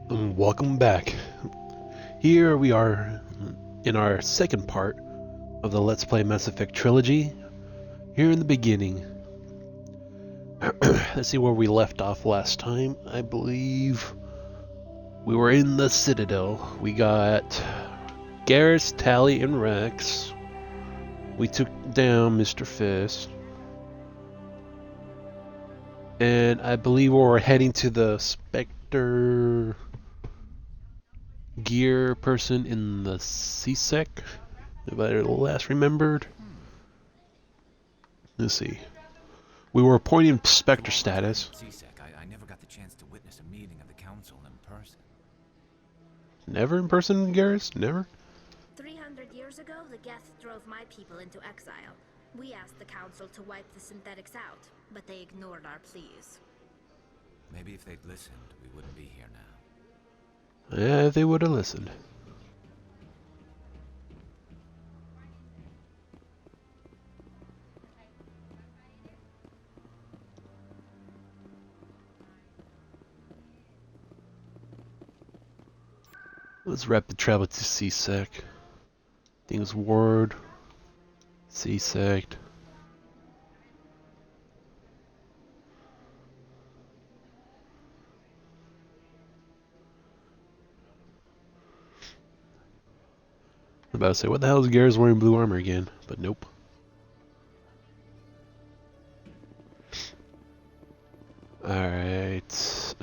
Welcome back. Here we are in our second part of the Let's Play Mass Effect trilogy. Here in the beginning. Let's see where we left off last time. I believe we were in the Citadel. We got Garrus, Tali, and Rex. We took down Mr. Fisk. And I believe we're heading to the Spectre gear person in the CSEC, if I last remembered. Let's see. We were appointing Spectre status. I never got the chance to witness a meeting of the council in person. Never in person, Garrus? Never? 300 years ago, the Geth drove my people into exile. We asked the council to wipe the synthetics out, but they ignored our pleas. Maybe if they'd listened, we wouldn't be here now. Yeah, if they would have listened. Let's rapid travel to CSEC. Things Ward. CSEC. I'm about to say, what the hell is Garrus wearing blue armor again? But nope. Alright.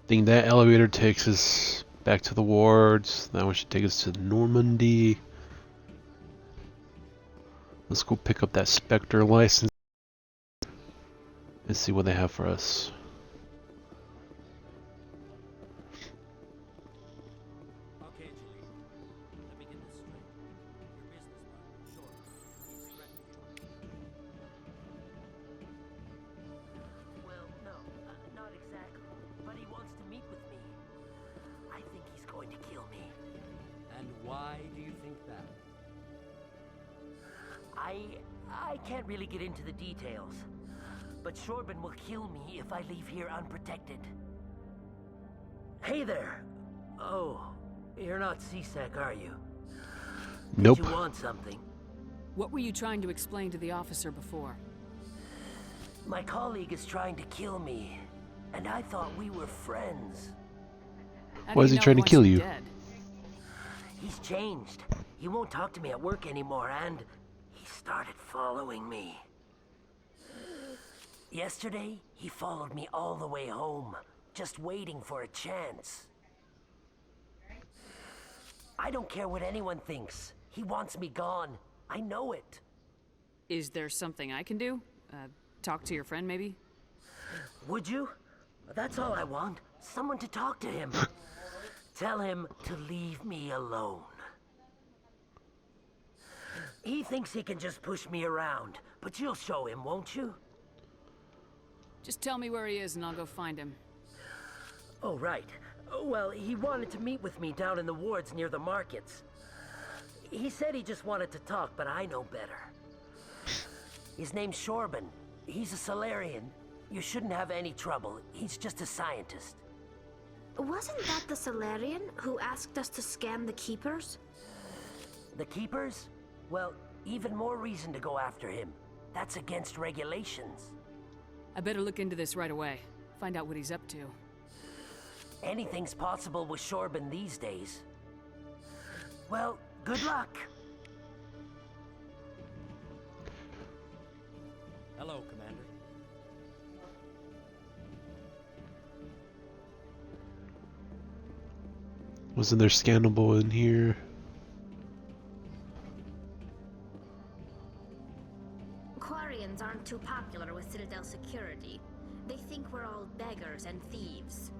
Think that elevator takes us back to the wards. That one should take us to Normandy. Let's go pick up that Spectre license and see what they have for us. Okay, Julie. Let me get this straight. Your business partner, Short, he's threatening you. Well, no, not exactly. But he wants to meet with me. I think he's going to kill me. And why do you think that? I can't really get into the details. But Shorben will kill me if I leave here unprotected. Hey there! Oh, you're not CSEC, are you? Nope. Did you want something? What were you trying to explain to the officer before? My colleague is trying to kill me, and I thought we were friends. How Why do is you he know trying to wants kill you? Dead? He's changed. He won't talk to me at work anymore, and he started following me. Yesterday, he followed me all the way home, just waiting for a chance. I don't care what anyone thinks. He wants me gone. I know it. Is there something I can do? Talk to your friend, maybe? Would you? That's all I want. Someone to talk to him. Tell him to leave me alone. He thinks he can just push me around, but you'll show him, won't you? Just tell me where he is and I'll go find him. Oh, right. Well, he wanted to meet with me down in the wards near the markets. He said he just wanted to talk, but I know better. His name's Shorben. He's a Solarian. You shouldn't have any trouble. He's just a scientist. Wasn't that the Solarian who asked us to scan the Keepers? The Keepers? Well, even more reason to go after him. That's against regulations. I better look into this right away. Find out what he's up to. Anything's possible with Shorben these days. Well, good luck. Hello, Commander. Wasn't there scannable in here? Quarians aren't too popular with Citadel security. They think we're all beggars and thieves.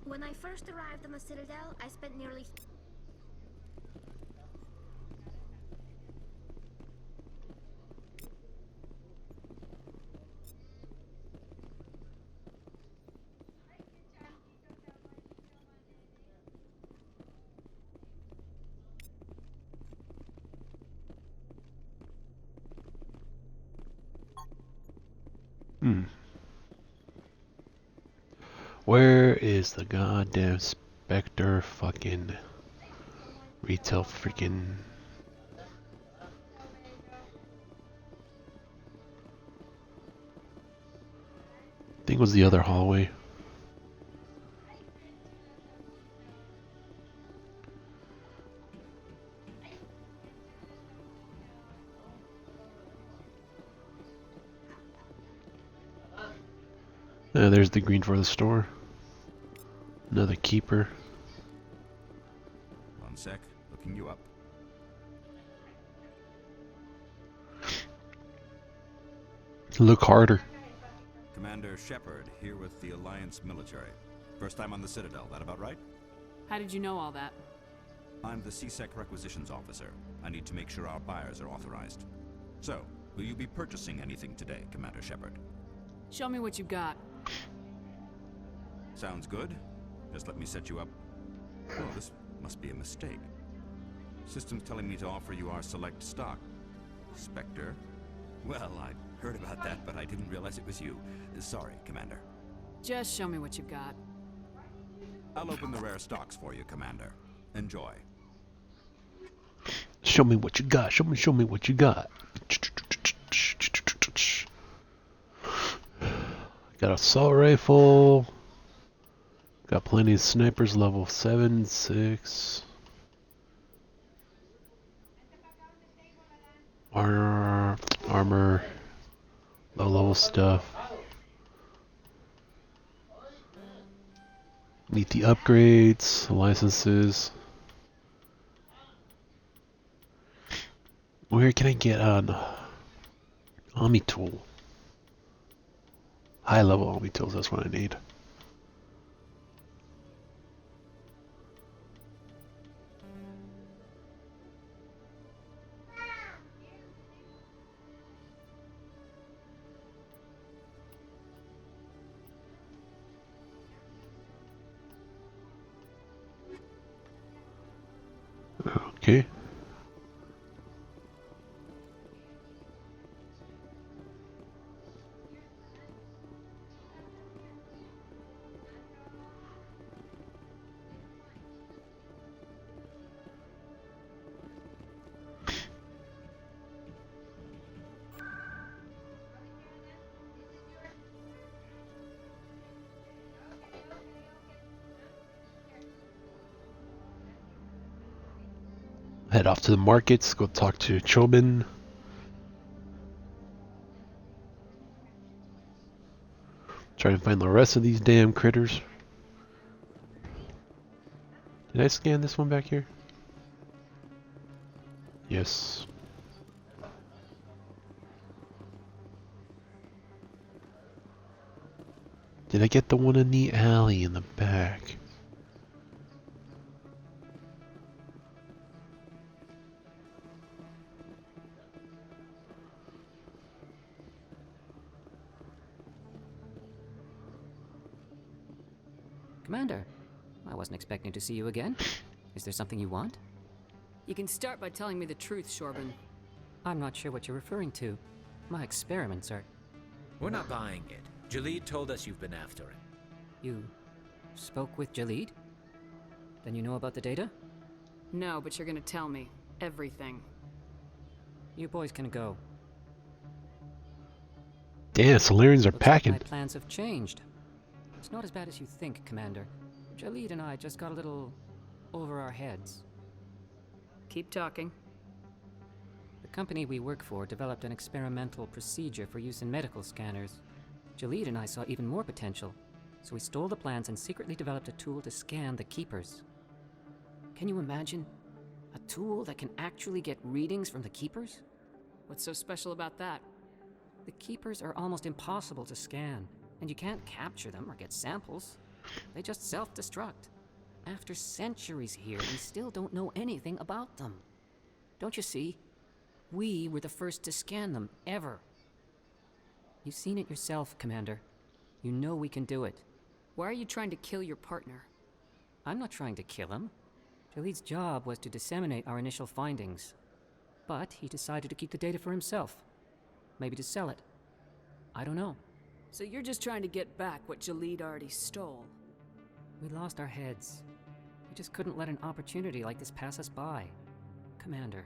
When I first arrived on the Citadel, I spent nearly Where is the goddamn Spectre fucking retail freaking... I think it was the other hallway. There's the green for the store. Another keeper. One sec, looking you up. Look harder. Commander Shepard, here with the Alliance military. First time on the Citadel, that about right? How did you know all that? I'm the CSEC requisitions officer. I need to make sure our buyers are authorized. So, will you be purchasing anything today, Commander Shepard? Show me what you got. Sounds good. Just let me set you up. Oh, this must be a mistake. System's telling me to offer you our select stock. Spectre? Well, I heard about that, but I didn't realize it was you. Sorry, Commander. Just show me what you got. I'll open the rare stocks for you, Commander. Enjoy. Show me what you got. Show me what you got. Got assault rifle. Got plenty of snipers, level 7, 6. Armor. Low level stuff. Need the upgrades, licenses. Where can I get an Omni tool? High level Omni tools, that's what I need. Okay. Head off to the markets, go talk to Chobin. Try to find the rest of these damn critters. Did I scan this one back here? Yes. Did I get the one in the alley in the back? Commander, I wasn't expecting to see you again. Is there something you want? You can start by telling me the truth, Shorbin. I'm not sure what you're referring to. My experiments are... We're not buying it. Jalid told us you've been after it. You spoke with Jalid? Then you know about the data? No, but you're gonna tell me. Everything. You boys can go. Damn, Solarians are Looks like packing. my plans have changed. It's not as bad as you think, Commander. Jalid and I just got a little over our heads. Keep talking. The company we work for developed an experimental procedure for use in medical scanners. Jalid and I saw even more potential, so we stole the plans and secretly developed a tool to scan the Keepers. Can you imagine? A tool that can actually get readings from the Keepers? What's so special about that? The Keepers are almost impossible to scan, and you can't capture them or get samples. They just self-destruct. After centuries here, we still don't know anything about them. Don't you see? We were the first to scan them, ever. You've seen it yourself, Commander. You know we can do it. Why are you trying to kill your partner? I'm not trying to kill him. Jalid's job was to disseminate our initial findings. But he decided to keep the data for himself. Maybe to sell it. I don't know. So you're just trying to get back what Jalid already stole? We lost our heads. We just couldn't let an opportunity like this pass us by. Commander,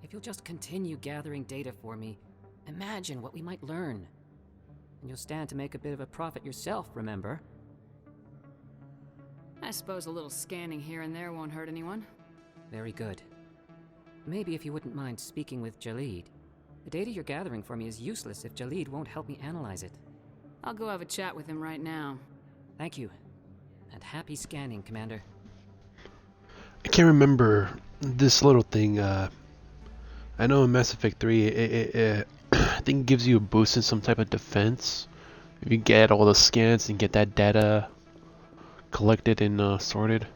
if you'll just continue gathering data for me, imagine what we might learn. And you'll stand to make a bit of a profit yourself, remember? I suppose a little scanning here and there won't hurt anyone. Very good. Maybe if you wouldn't mind speaking with Jaleed. The data you're gathering for me is useless if Jaleed won't help me analyze it. I'll go have a chat with him right now. Thank you. And happy scanning, Commander. I can't remember this little thing. I know in Mass Effect 3, I think it gives you a boost in some type of defense. If you get all the scans and get that data collected and sorted.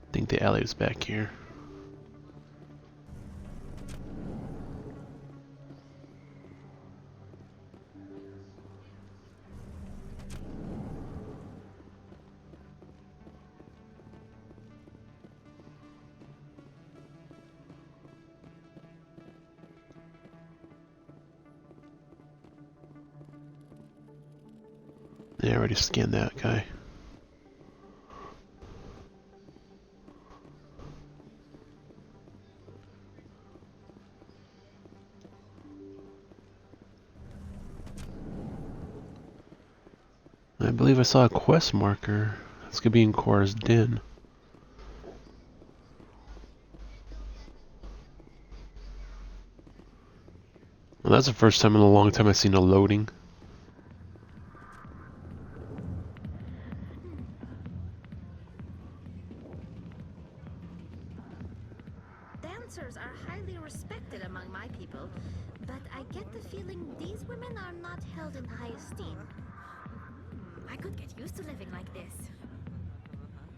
I think the alley is back here. Yeah, I already scanned that guy. I believe I saw a quest marker. This could be in Cora's Den. Well, that's the first time in a long time I've seen a loading. Dancers are highly respected among my people, but I get the feeling these women are not held in high esteem. I could get used to living like this.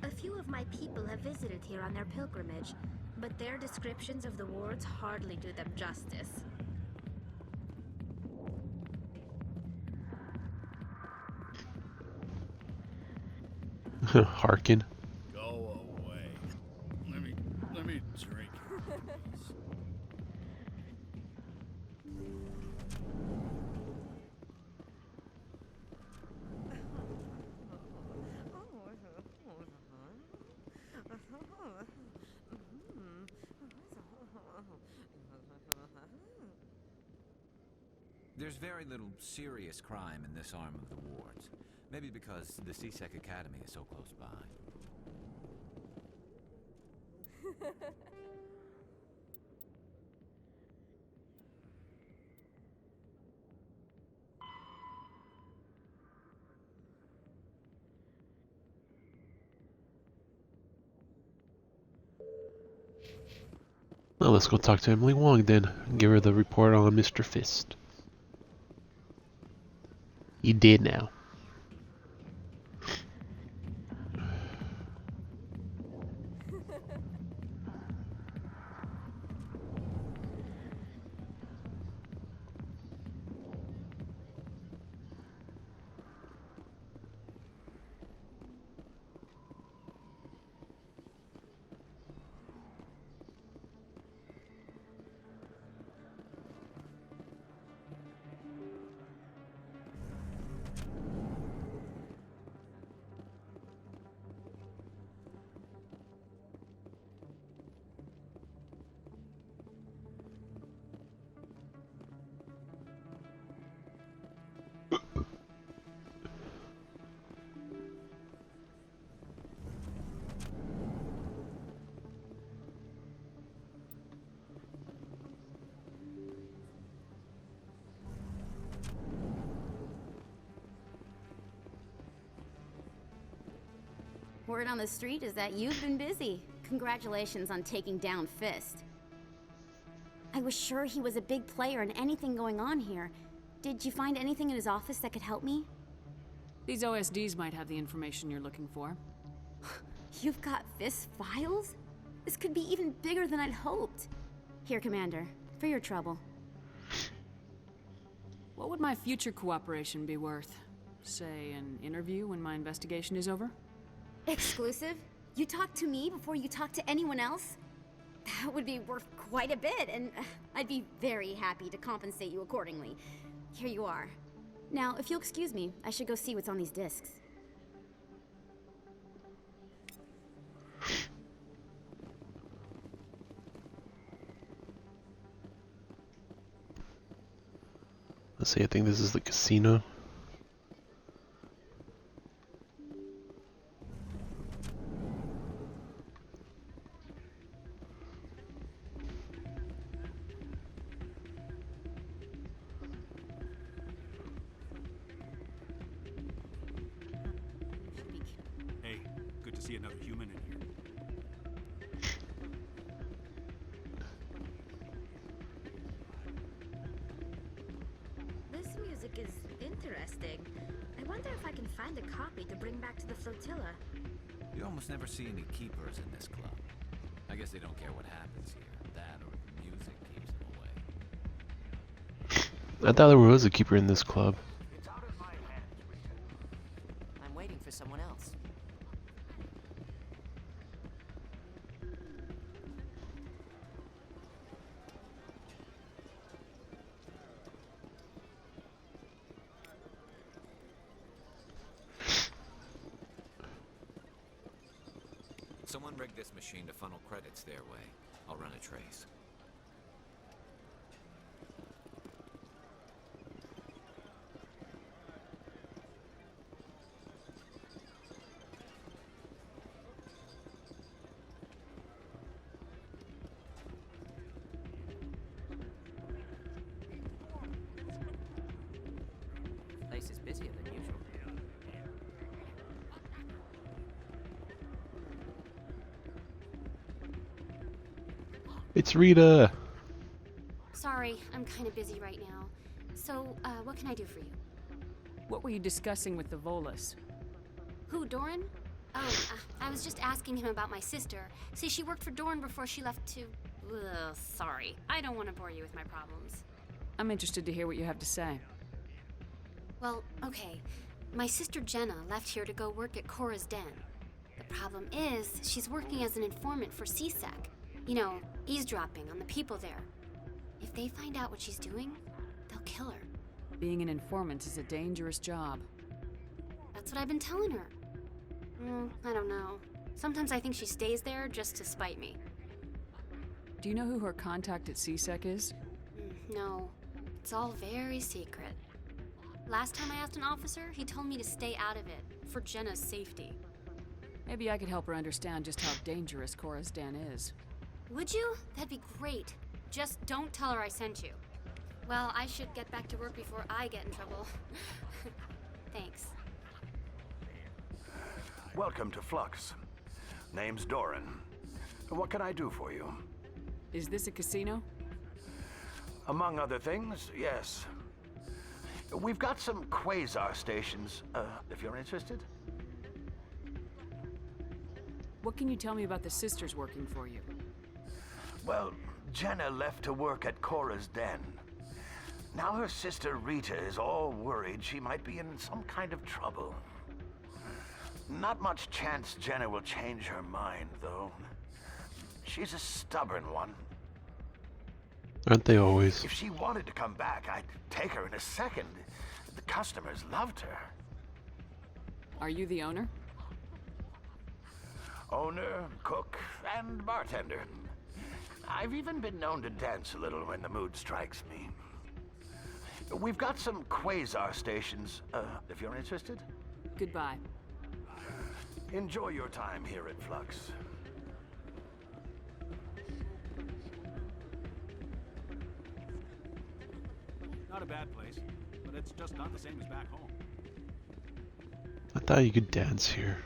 A few of my people have visited here on their pilgrimage, but their descriptions of the wards hardly do them justice. Harkin. Go away. Let me drink. There's very little serious crime in this arm of the wards. Maybe because the CSEC Academy is so close by. Well, let's go talk to Emily Wong then. Give her the report on Mr. Fist. You did now. Word on the street is that you've been busy. Congratulations on taking down Fist. I was sure he was a big player in anything going on here. Did you find anything in his office that could help me? These OSDs might have the information you're looking for. You've got Fist files? This could be even bigger than I'd hoped. Here, Commander, for your trouble. What would my future cooperation be worth? Say, an interview when my investigation is over? Exclusive? You talk to me before you talk to anyone else? That would be worth quite a bit, and I'd be very happy to compensate you accordingly. Here you are. Now, if you'll excuse me, I should go see what's on these discs. Let's see, I think this is the casino. Hey, good to see another human in here. This music is interesting. I wonder if I can find a copy to bring back to the flotilla. You almost never see any keepers in this club. I guess they don't care what happens here. That or music keeps them away. I thought there was a keeper in this club. I'm waiting for someone else. Someone rigged this machine to funnel credits their way. I'll run a trace. Place is busier than usual. It's Rita! Sorry, I'm kind of busy right now. So, what can I do for you? What were you discussing with the Volus? Who, Doran? Oh, I was just asking him about my sister. See, she worked for Doran before she left to... Ugh, sorry. I don't want to bore you with my problems. I'm interested to hear what you have to say. Well, okay. My sister Jenna left here to go work at Cora's Den. The problem is, she's working as an informant for CSEC. You know, eavesdropping on the people there. If they find out what she's doing, they'll kill her. Being an informant is a dangerous job. That's what I've been telling her. I don't know. Sometimes I think she stays there just to spite me. Do you know who her contact at CSEC is? No. It's all very secret. Last time I asked an officer, he told me to stay out of it, for Jenna's safety. Maybe I could help her understand just how dangerous Cora's Den is. Would you? That'd be great. Just don't tell her I sent you. Well, I should get back to work before I get in trouble. Thanks. Welcome to Flux. Name's Doran. What can I do for you? Is this a casino? Among other things, yes. We've got some quasar stations, if you're interested. What can you tell me about the sisters working for you? Well, Jenna left to work at Cora's Den. Now her sister Rita is all worried she might be in some kind of trouble. Not much chance Jenna will change her mind, though. She's a stubborn one. Aren't they always? If she wanted to come back, I'd take her in a second. The customers loved her. Are you the owner? Owner, cook, and bartender. I've even been known to dance a little when the mood strikes me. We've got some quasar stations, if you're interested. Goodbye. Enjoy your time here at Flux. Not a bad place, but it's just not the same as back home. I thought you could dance here.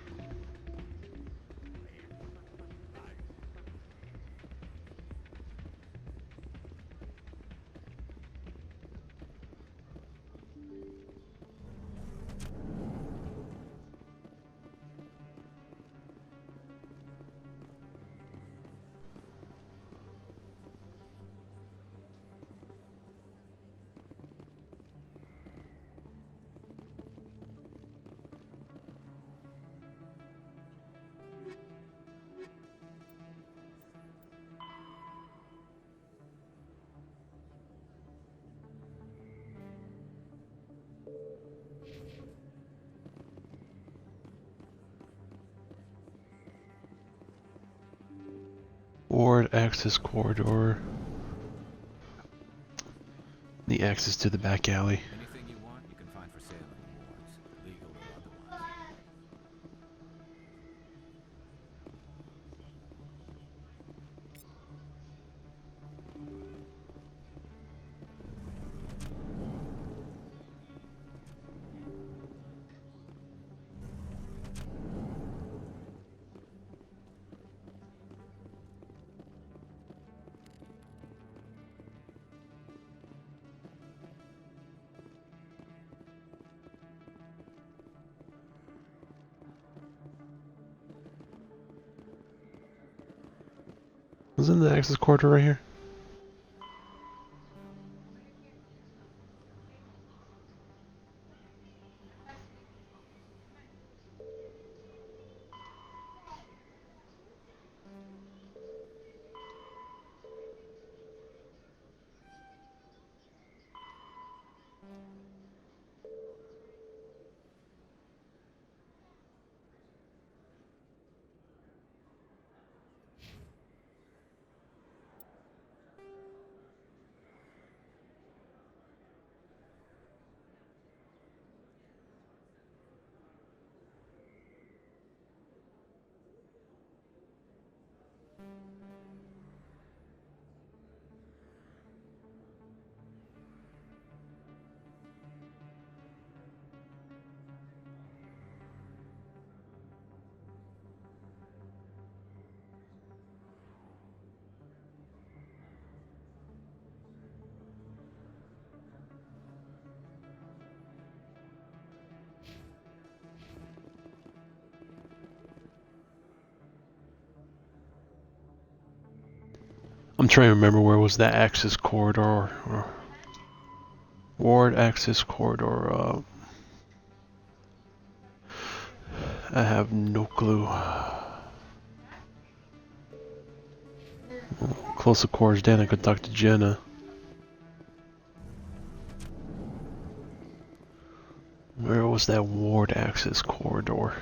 ward access corridor. The access to the back alley. Anything you want, you can find for sale in the wards, legal or otherwise. Wasn't the access corridor right here? I'm trying to remember where was that access corridor or ward access corridor. I have no clue. Close to quarters, then I could talk to Jenna. Where was that ward access corridor?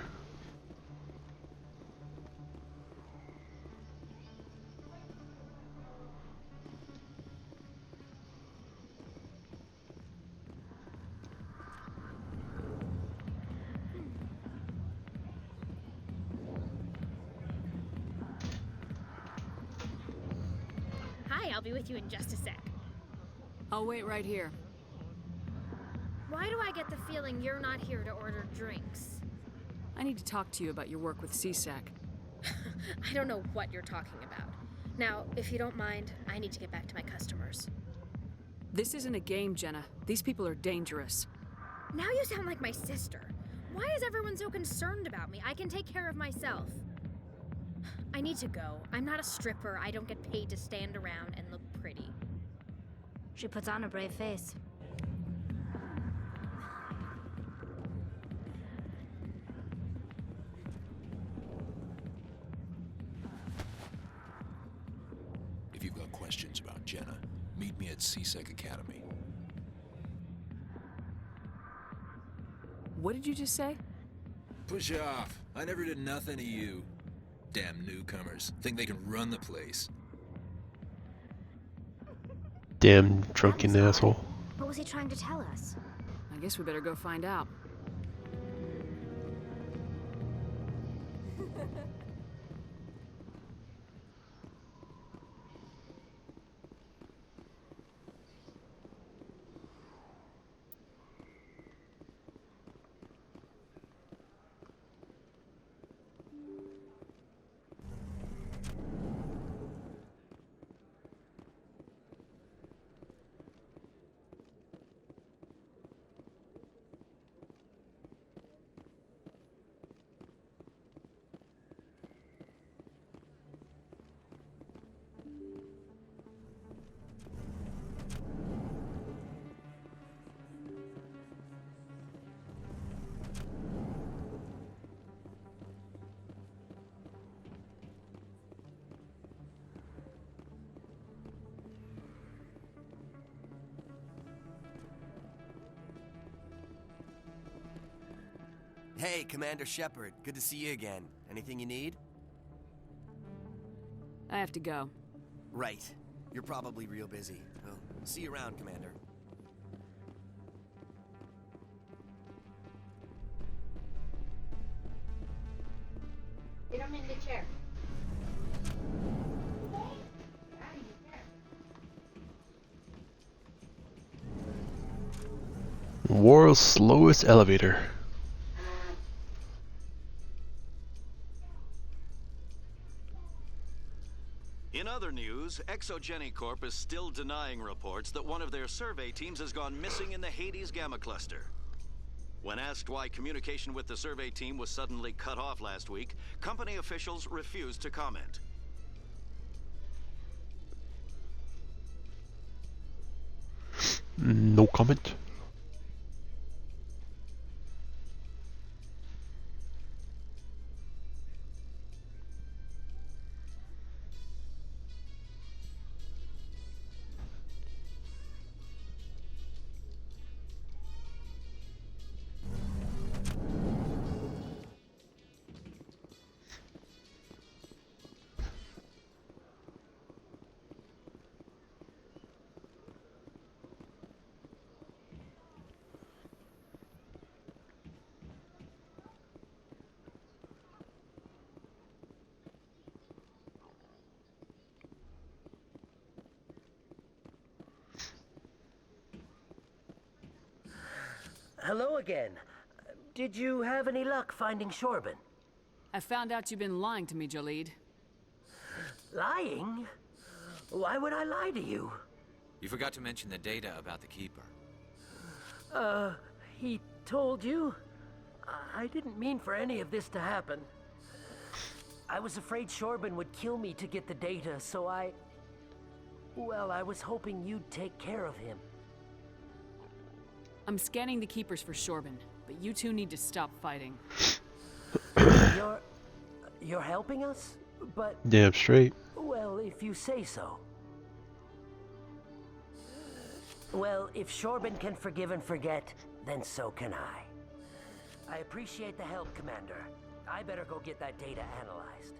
I'll be with you in just a sec. I'll wait right here. Why do I get the feeling you're not here to order drinks? I need to talk to you about your work with CSAC. I don't know what you're talking about. Now, if you don't mind, I need to get back to my customers. This isn't a game, Jenna. These people are dangerous. Now you sound like my sister. Why is everyone so concerned about me? I can take care of myself. I need to go. I'm not a stripper. I don't get paid to stand around and look pretty. She puts on a brave face. If you've got questions about Jenna, meet me at CSEC Academy. What did you just say? Push off. I never did nothing to you. Damn newcomers. Think they can run the place. Damn drunken asshole. What was he trying to tell us? I guess we better go find out. Hey, Commander Shepard. Good to see you again. Anything you need? I have to go. Right. You're probably real busy. Well, see you around, Commander. Get him in the chair. World's slowest elevator. In other news, Exogeny Corp is still denying reports that one of their survey teams has gone missing in the Hades Gamma Cluster. When asked why communication with the survey team was suddenly cut off last week, company officials refused to comment. No comment. Hello again. Did you have any luck finding Shorben? I found out you've been lying to me, Jalid. Lying? Why would I lie to you? You forgot to mention the data about the Keeper. He told you? I didn't mean for any of this to happen. I was afraid Shorben would kill me to get the data, so well, I was hoping you'd take care of him. I'm scanning the Keepers for Shorben, but you two need to stop fighting. You're helping us? But... Damn straight. Well, if you say so. Well, if Shorben can forgive and forget, then so can I. I appreciate the help, Commander. I better go get that data analyzed.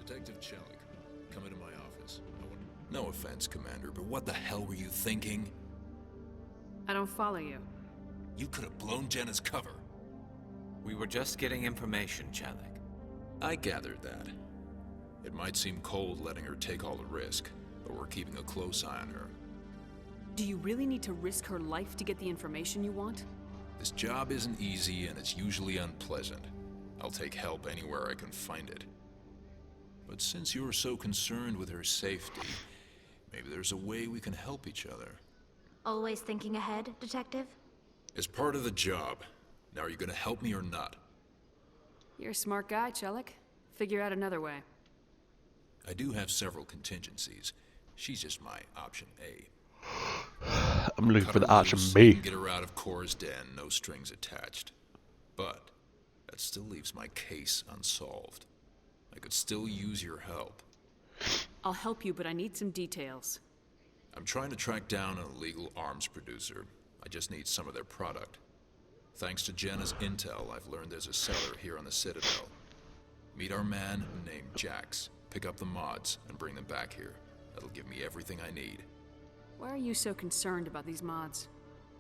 Detective Chelik, come into my office. No offense, Commander, but what the hell were you thinking? I don't follow you. You could have blown Jenna's cover. We were just getting information, Chelik. I gathered that. It might seem cold letting her take all the risk, but we're keeping a close eye on her. Do you really need to risk her life to get the information you want? This job isn't easy and it's usually unpleasant. I'll take help anywhere I can find it. But since you're so concerned with her safety, maybe there's a way we can help each other. Always thinking ahead, Detective? As part of the job. Now, are you gonna help me or not? You're a smart guy, Chelik. Figure out another way. I do have several contingencies. She's just my option A. I'm looking for the Cut her option loose B. and get her out of Cora's den, no strings attached. But that still leaves my case unsolved. I could still use your help. I'll help you, but I need some details. I'm trying to track down an illegal arms producer. I just need some of their product. Thanks to Jenna's intel, I've learned there's a seller here on the Citadel. Meet our man named Jax. Pick up the mods and bring them back here. That'll give me everything I need. Why are you so concerned about these mods?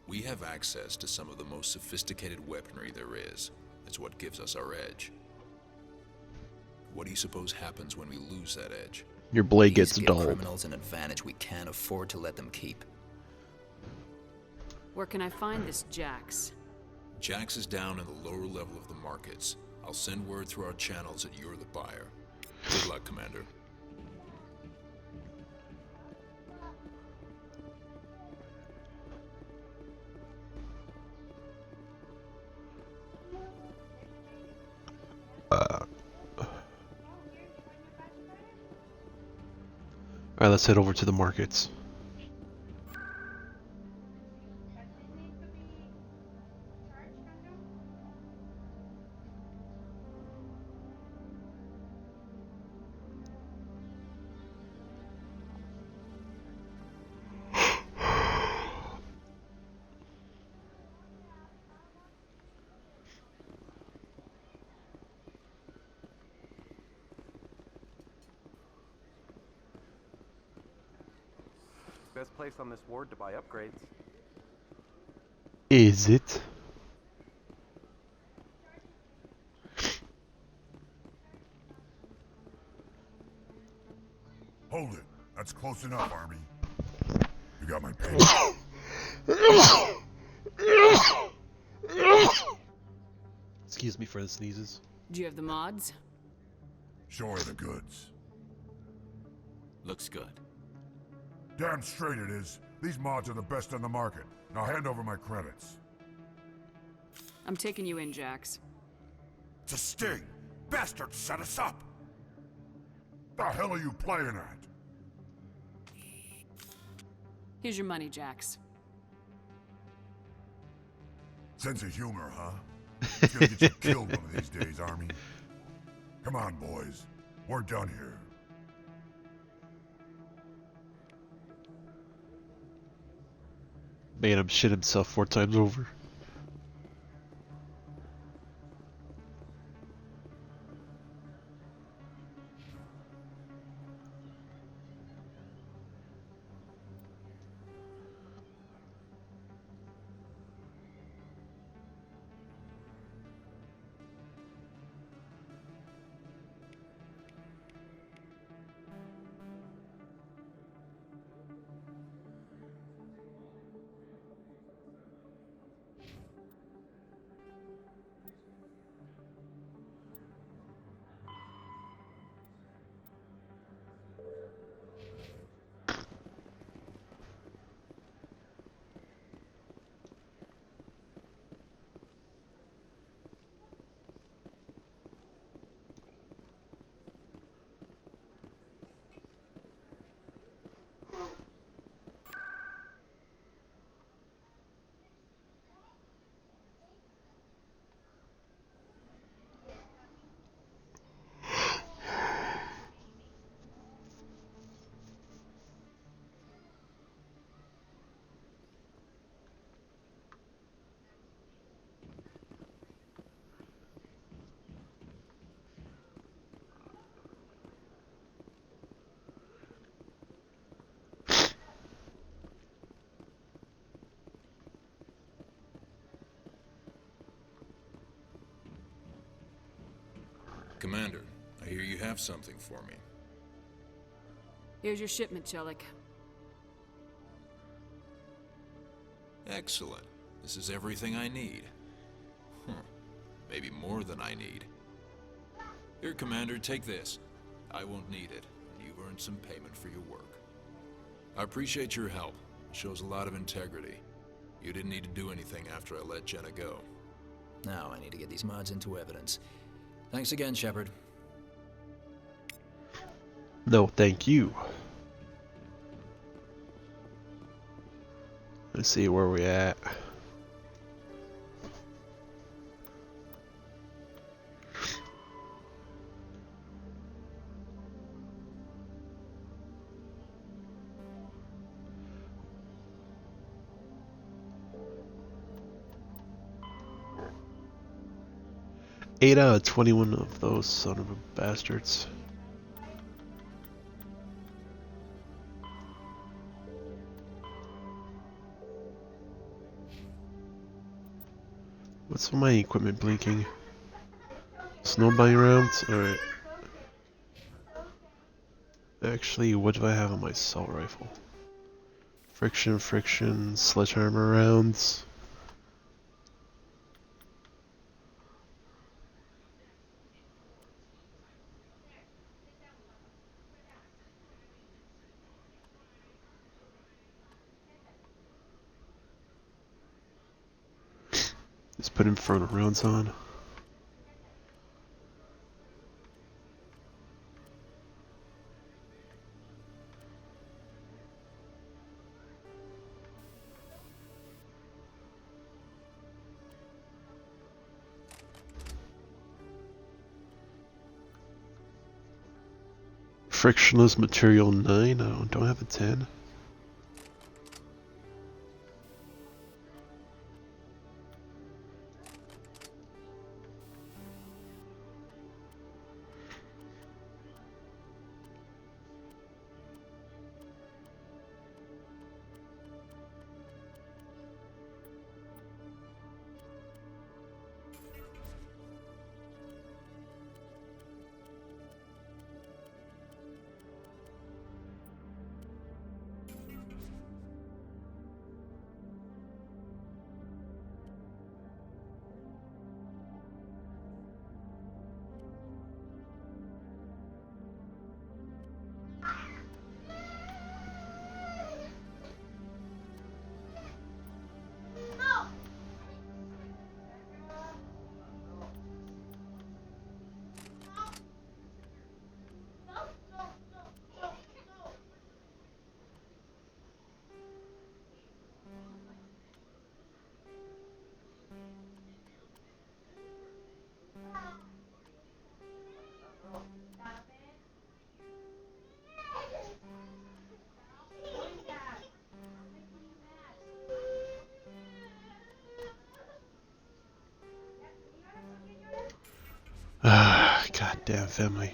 We have access to some of the most sophisticated weaponry there is. It's what gives us our edge. What do you suppose happens when we lose that edge? Your blade gets These give dulled. criminals an advantage we can't afford to let them keep. Where can I find this Jax? Jax is down in the lower level of the markets. I'll send word through our channels that you're the buyer. Good luck, Commander. Alright, let's head over to the markets. best place on this ward to buy upgrades. Is it? Hold it. That's close enough, Army. You got my pen. Excuse me for the sneezes. Do you have the mods? Show her the goods. Looks good. Damn straight it is. These mods are the best on the market. Now hand over my credits. I'm taking you in, Jax. It's a sting! Bastards set us up! The hell are you playing at? Here's your money, Jax. Sense of humor, huh? It's gonna get you killed one of these days, Army. Come on, boys. We're done here. Made him shit himself 4 times over. Commander, I hear you have something for me. Here's your shipment, Chelik. Excellent. This is everything I need. Maybe more than I need. Here, Commander, take this. I won't need it, and you've earned some payment for your work. I appreciate your help. It shows a lot of integrity. You didn't need to do anything after I let Jenna go. Now I need to get these mods into evidence. Thanks again, Shepard. No, thank you. Let's see where we at. Eight out of 21 of those son of a bastards. What's my equipment blinking? Snowball rounds? Alright. Actually, what do I have on my assault rifle? Friction, sledgehammer rounds. Let's put inferno rounds on. Frictionless material 9. I don't have a 10. Damn family.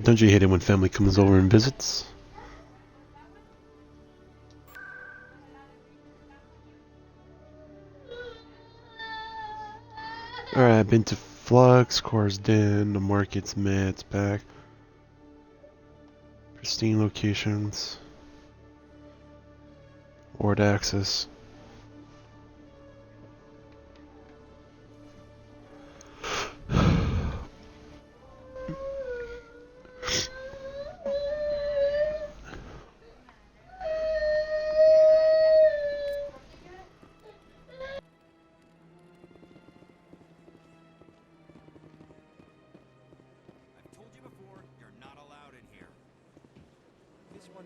Don't you hate it when family comes over and visits? Alright, I've been to Flux, Cora's Den, the markets, Matt's back. Pristine locations. Ward access.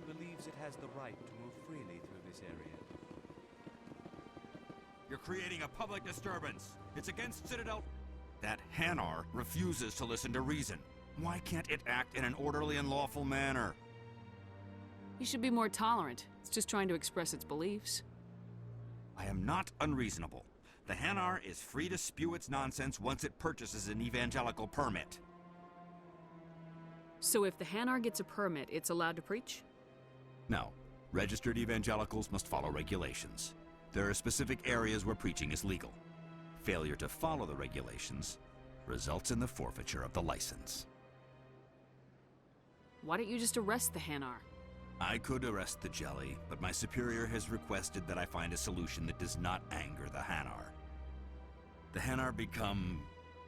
believes it has the right to move freely through this area. You're creating a public disturbance. It's against Citadel. That Hanar refuses to listen to reason. Why can't it act in an orderly and lawful manner? You should be more tolerant. It's just trying to express its beliefs. I am not unreasonable. The Hanar is free to spew its nonsense once it purchases an evangelical permit. So if the Hanar gets a permit, it's allowed to preach? No. Registered evangelicals must follow regulations. There are specific areas where preaching is legal. Failure to follow the regulations results in the forfeiture of the license. Why don't you just arrest the Hanar? I could arrest the Jelly, but my superior has requested that I find a solution that does not anger the Hanar. The Hanar become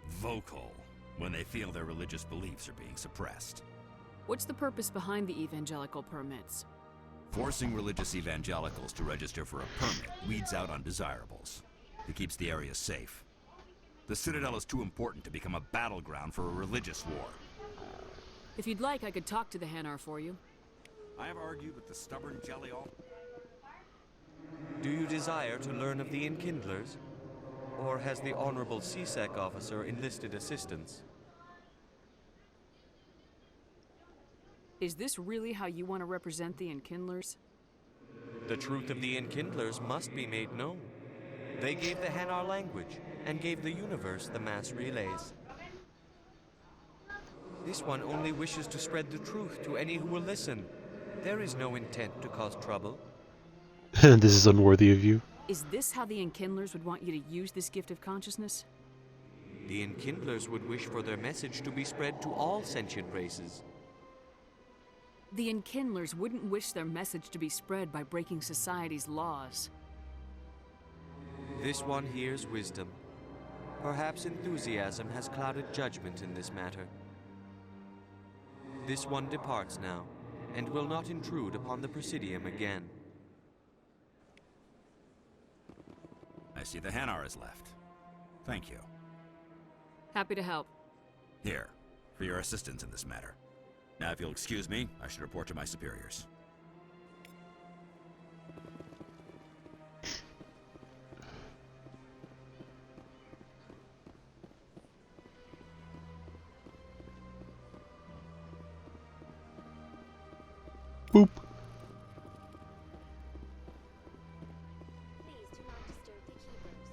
vocal when they feel their religious beliefs are being suppressed. What's the purpose behind the evangelical permits? Forcing religious evangelicals to register for a permit weeds out undesirables. It keeps the area safe. The Citadel is too important to become a battleground for a religious war. If you'd like, I could talk to the Hanar for you. I have argued with the stubborn Jelly all... Do you desire to learn of the Enkindlers? Or has the Honorable CSEC officer enlisted assistance? Is this really how you want to represent the Enkindlers? The truth of the Enkindlers must be made known. They gave the Hanar language, and gave the universe the mass relays. This one only wishes to spread the truth to any who will listen. There is no intent to cause trouble. This is unworthy of you. Is this how the Enkindlers would want you to use this gift of consciousness? The Enkindlers would wish for their message to be spread to all sentient races. The Enkindlers wouldn't wish their message to be spread by breaking society's laws. This one hears wisdom. Perhaps enthusiasm has clouded judgment in this matter. This one departs now, and will not intrude upon the Presidium again. I see the Hanar is left. Thank you. Happy to help. Here, for your assistance in this matter. Now, if you'll excuse me, I should report to my superiors. Boop. Please do not disturb the keepers.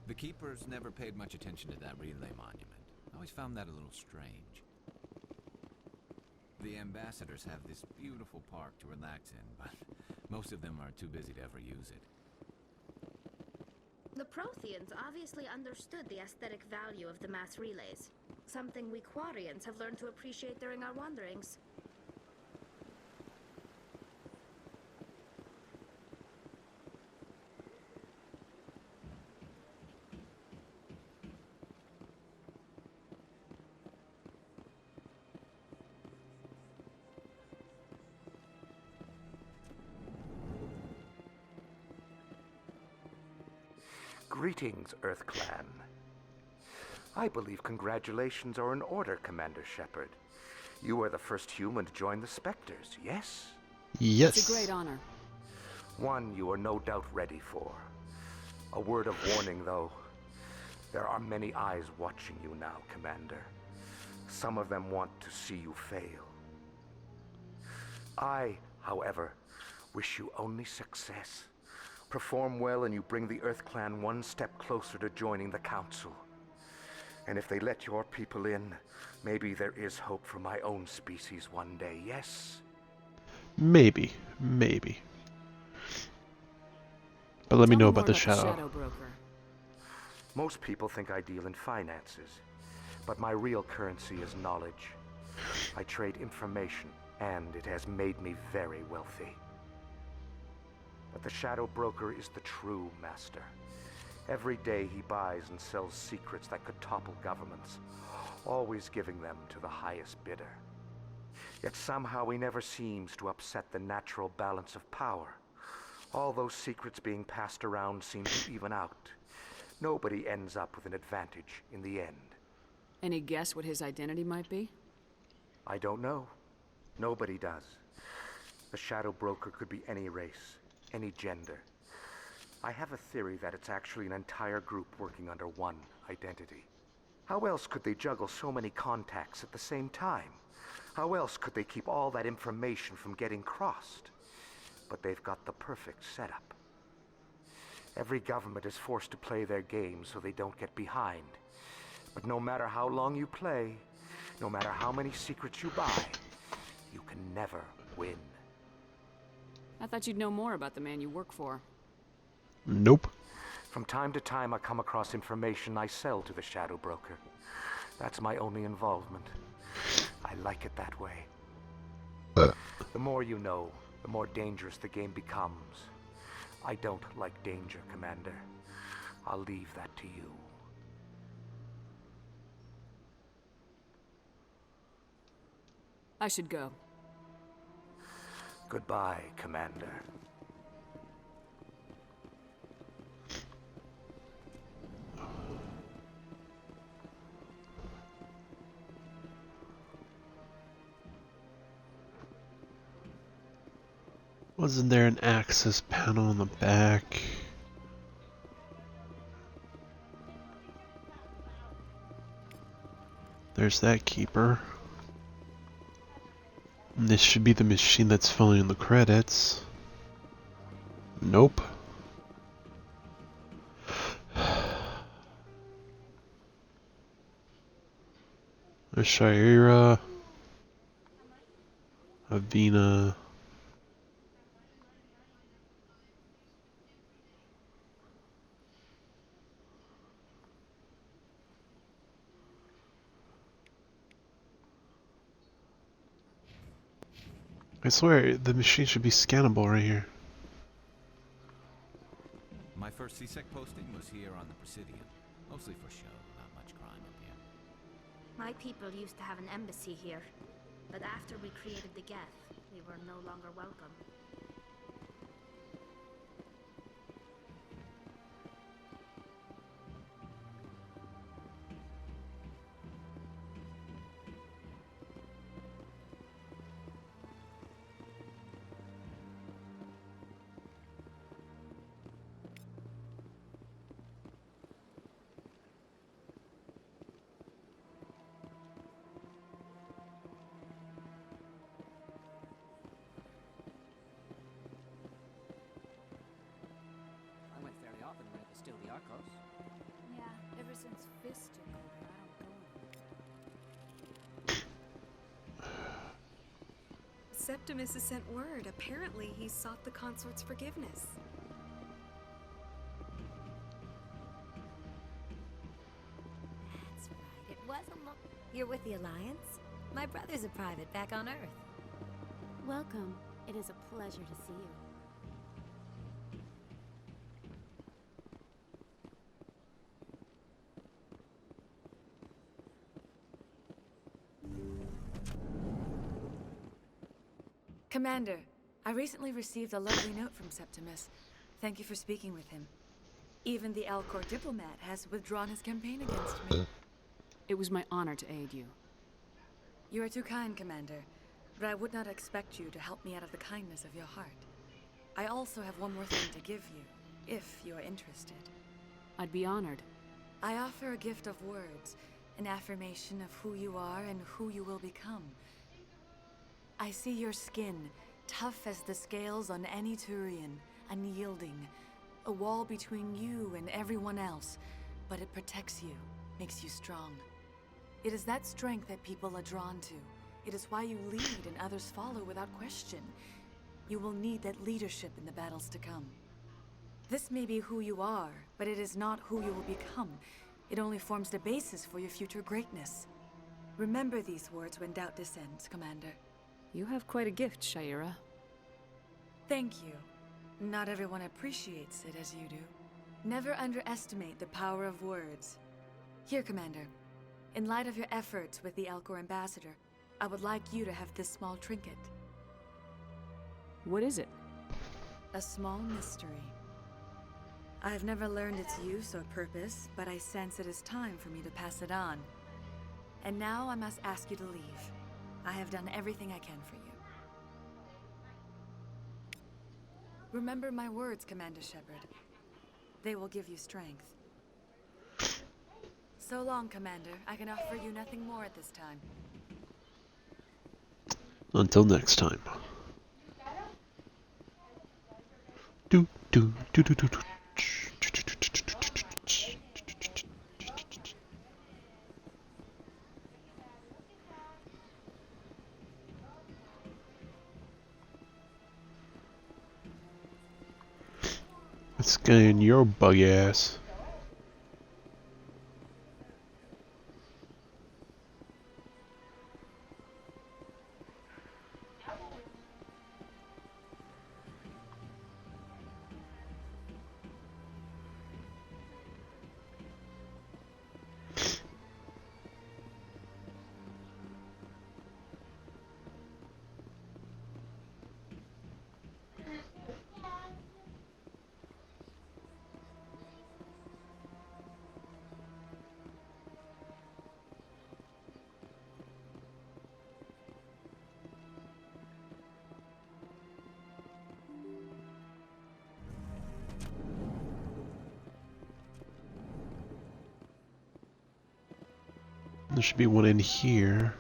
The keepers never paid much attention to that relay monument. I always found that a little strange. The ambassadors have this beautiful park to relax in, but most of them are too busy to ever use it. The Protheans obviously understood the aesthetic value of the mass relays, something we Quarians have learned to appreciate during our wanderings. Greetings, Earth Clan. I believe congratulations are in order, Commander Shepard. You are the first human to join the Spectres, yes? Yes. It's a great honor. One you are no doubt ready for. A word of warning, though. There are many eyes watching you now, Commander. Some of them want to see you fail. I, however, wish you only success. Perform well and you bring the Earth Clan one step closer to joining the Council. And if they let your people in, maybe there is hope for my own species one day, yes? Maybe. But let me know about the Shadow. Broker. Most people think I deal in finances, but my real currency is knowledge. I trade information, and it has made me very wealthy. But the Shadow Broker is the true master. Every day he buys and sells secrets that could topple governments, always giving them to the highest bidder. Yet somehow he never seems to upset the natural balance of power. All those secrets being passed around seem to even out. Nobody ends up with an advantage in the end. Any guess what his identity might be? I don't know. Nobody does. The Shadow Broker could be any race, any gender. I have a theory that it's actually an entire group working under one identity. How else could they juggle so many contacts at the same time? How else could they keep all that information from getting crossed? But they've got the perfect setup. Every government is forced to play their game so they don't get behind. But no matter how long you play, no matter how many secrets you buy, you can never win. I thought you'd know more about the man you work for. Nope. From time to time, I come across information I sell to the Shadow Broker. That's my only involvement. I like it that way. The more you know, the more dangerous the game becomes. I don't like danger, Commander. I'll leave that to you. I should go. Goodbye, Commander. Wasn't there an access panel in the back? There's that keeper. And this should be the machine that's filling in the credits. Nope. There's Shayera, Avina. I swear, the machine should be scannable right here. My first CSEC posting was here on the Presidium. Mostly for show, not much crime up here. My people used to have an embassy here, but after we created the Geth, we were no longer welcome. Still the Arcos. Yeah, ever since Fist took over, I don't go anymore. Septimus has sent word. Apparently, he sought the consort's forgiveness. That's right. It wasn't long. You're with the Alliance? My brother's a private back on Earth. Welcome. It is a pleasure to see you. Commander, I recently received a lovely note from Septimus. Thank you for speaking with him. Even the Alcor diplomat has withdrawn his campaign against me. It was my honor to aid you. You are too kind, Commander. but I would not expect you to help me out of the kindness of your heart. I also have one more thing to give you, if you are interested. I'd be honored. I offer a gift of words, an affirmation of who you are and who you will become. I see your skin, tough as the scales on any Turian, unyielding, a wall between you and everyone else, but it protects you, makes you strong. It is that strength that people are drawn to. It is why you lead and others follow without question. You will need that leadership in the battles to come. This may be who you are, but it is not who you will become. It only forms the basis for your future greatness. Remember these words when doubt descends, Commander. You have quite a gift, Sha'ira. Thank you. Not everyone appreciates it as you do. Never underestimate the power of words. Here, Commander. In light of your efforts with the Alcor Ambassador, I would like you to have this small trinket. What is it? A small mystery. I have never learned its use or purpose, but I sense it is time for me to pass it on. And now I must ask you to leave. I have done everything I can for you. Remember my words, Commander Shepard. They will give you strength. So long, Commander. I can offer you nothing more at this time. Until next time. Do do do do do do. Let's get in your bug ass. There should be one in here.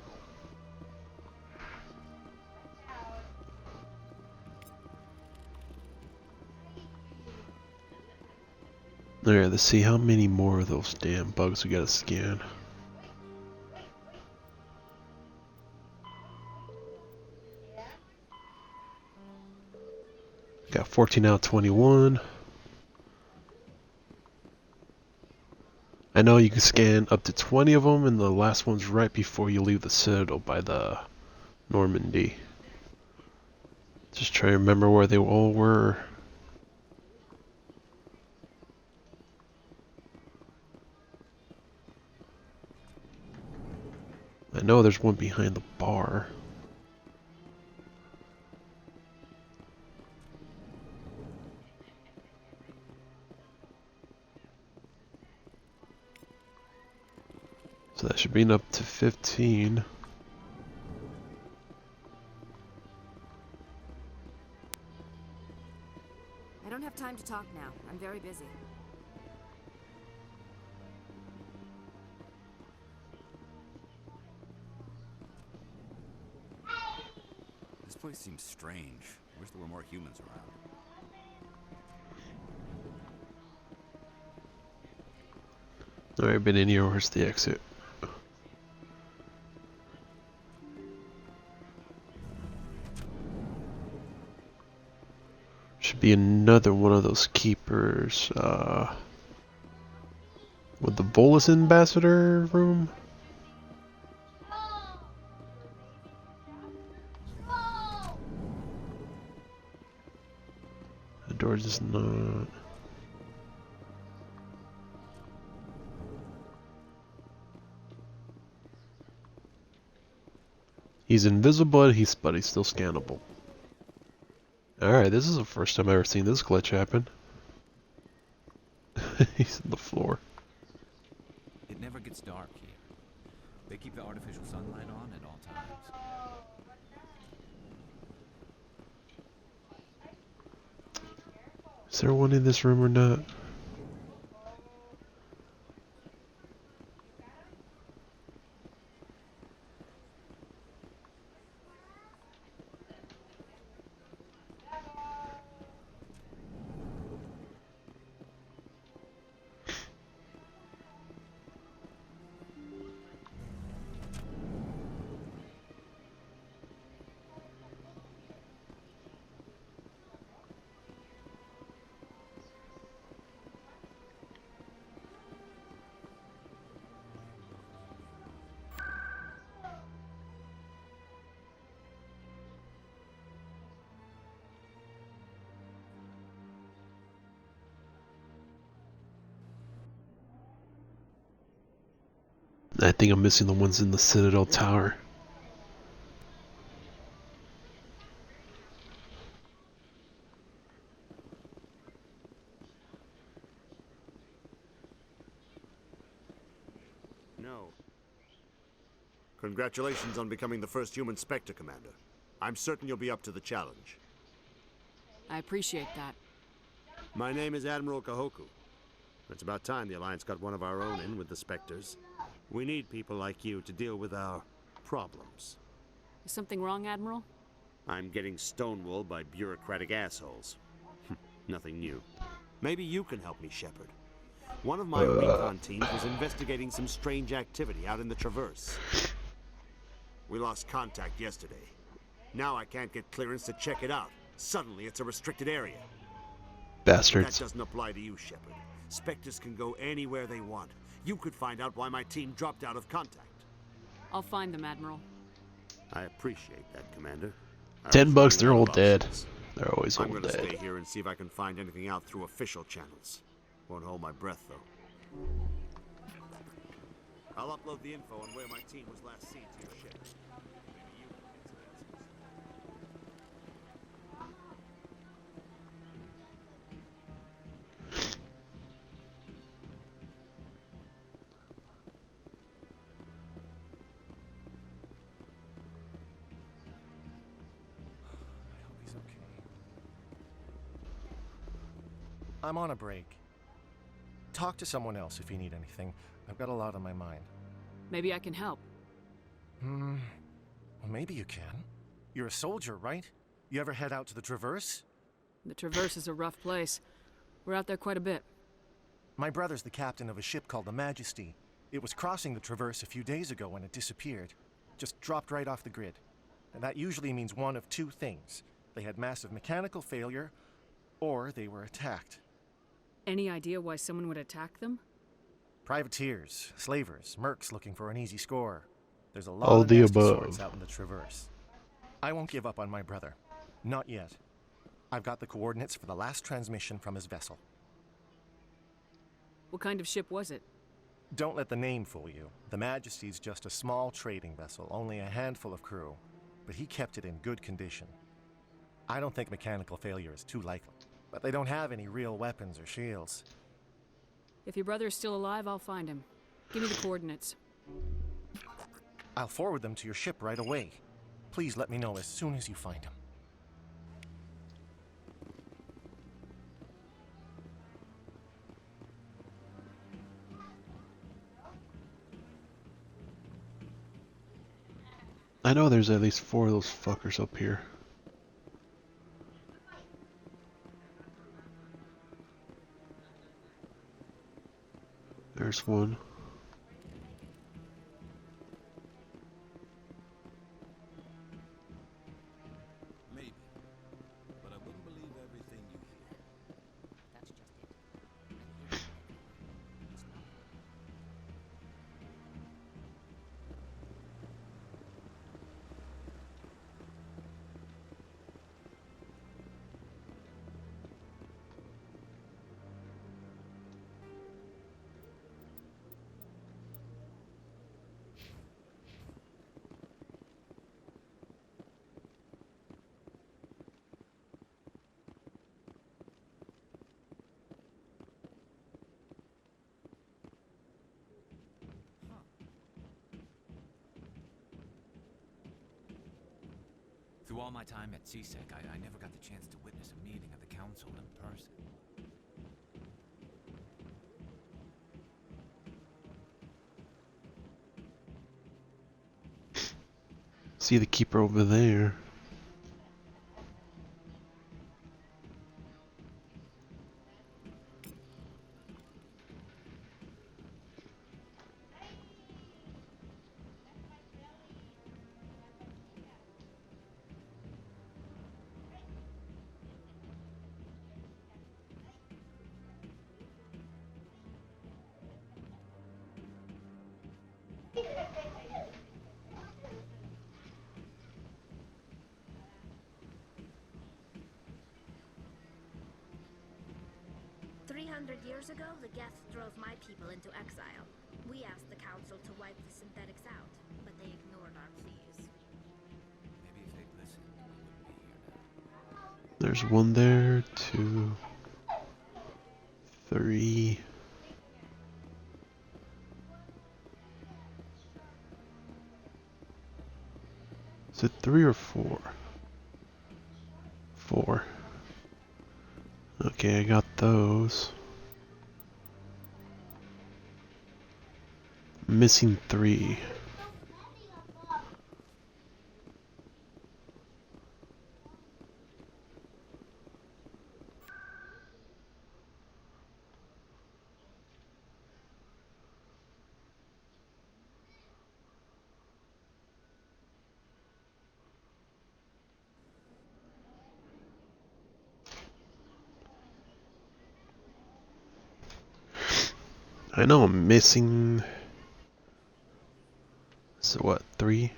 Alright, let's see how many more of those damn bugs we gotta scan. Got 14 out of 21. I know you can scan up to 20 of them, and the last one's right before you leave the Citadel by the Normandy. Just try to remember where they all were. I know there's one behind the bar. So that should bring up to 15. I don't have time to talk now. I'm very busy. This place seems strange. I wish there were more humans around. Alright, been in here. Where's the exit? Should be another one of those keepers. With the Volus Ambassador room? The door does not. He's invisible, but he's still scannable. Alright, this is the first time I've ever seen this glitch happen. He's on the floor. It never gets dark here. They keep the artificial sunlight on at all times. Is there one in this room or not? I think I'm missing the ones in the Citadel Tower. No. Congratulations on becoming the first human Spectre, Commander. I'm certain you'll be up to the challenge. I appreciate that. My name is Admiral Kahoku. It's about time the Alliance got one of our own in with the Spectres. We need people like you to deal with our problems. Is something wrong, Admiral? I'm getting stonewalled by bureaucratic assholes. Nothing new. Maybe you can help me, Shepard. One of my recon teams was investigating some strange activity out in the Traverse. We lost contact yesterday. Now I can't get clearance to check it out. Suddenly it's a restricted area. Bastards. That doesn't apply to you, Shepard. Spectres can go anywhere they want. You could find out why my team dropped out of contact. I'll find them, Admiral. I appreciate that, Commander. $10, they're all dead. They're always all I'm gonna dead. stay here and see if I can find anything out through official channels. Won't hold my breath, though. I'll upload the info on where my team was last seen to your ship. Maybe you can get some answers. I'm on a break. Talk to someone else if you need anything. I've got a lot on my mind. Maybe I can help. Well, maybe you can. You're a soldier, right? You ever head out to the Traverse? The Traverse is a rough place. We're out there quite a bit. My brother's the captain of a ship called the Majesty. It was crossing the Traverse a few days ago when it disappeared. Just dropped right off the grid. And that usually means one of two things. They had massive mechanical failure, or they were attacked. Any idea why someone would attack them? Privateers, slavers, mercs looking for an easy score. There's a lot All of the nasty above. sorts out in the Traverse. I won't give up on my brother. Not yet. I've got the coordinates for the last transmission from his vessel. What kind of ship was it? Don't let the name fool you. The Majesty's just a small trading vessel, only a handful of crew. But he kept it in good condition. I don't think mechanical failure is too likely. But they don't have any real weapons or shields. If your brother is still alive, I'll find him. Give me the coordinates. I'll forward them to your ship right away. Please let me know as soon as you find him. I know there's at least 4 of those fuckers up here. There's one. Maybe. But I wouldn't believe everything you hear. That's just it. Through all my time at CSEC, I never got the chance to witness a meeting of the Council in person. See the keeper over there. Years ago, the Geth drove my people into exile. We asked the Council to wipe the synthetics out, but they ignored our pleas. Maybe if they'd listened, we wouldn't be here now. There's one there, 2, 3. Is it 3 or 4? 4. Okay, I got those. Missing 3. I know I'm missing. So what, 3?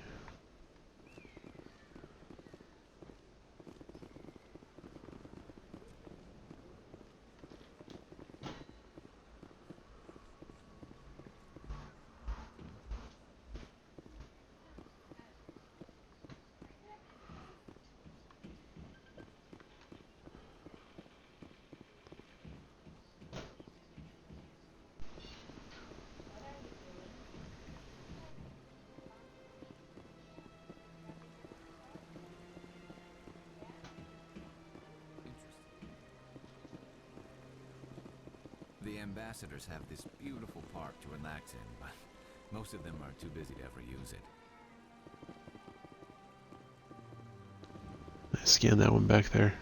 The ambassadors have this beautiful park to relax in, but most of them are too busy to ever use it. I scanned that one back there.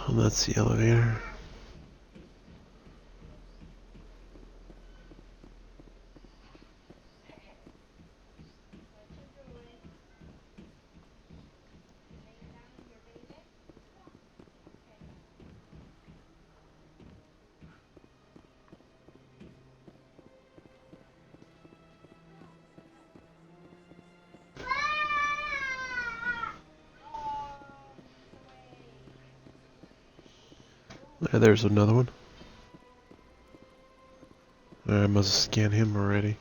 Well, that's the elevator. There's another one. I must have scanned him already.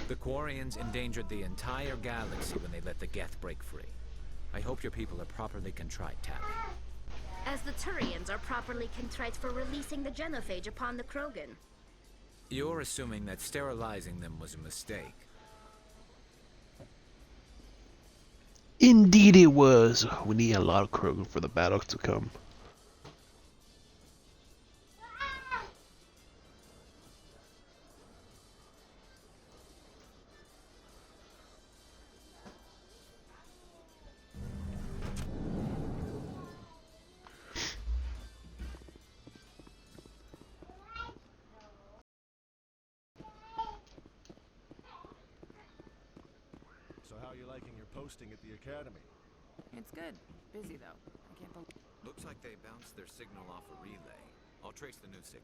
The Quarians endangered the entire galaxy when they let the Geth break free. I hope your people are properly contrite, Tali. As the Turians are properly contrite for releasing the genophage upon the Krogan. You're assuming that sterilizing them was a mistake. Indeed Indeed it was. We need a lot of Krogan for the battle to come. So how are you liking your posting at the academy? It's good. Busy though. I can't believe. Looks like they bounced their signal off a relay. I'll trace the new signal.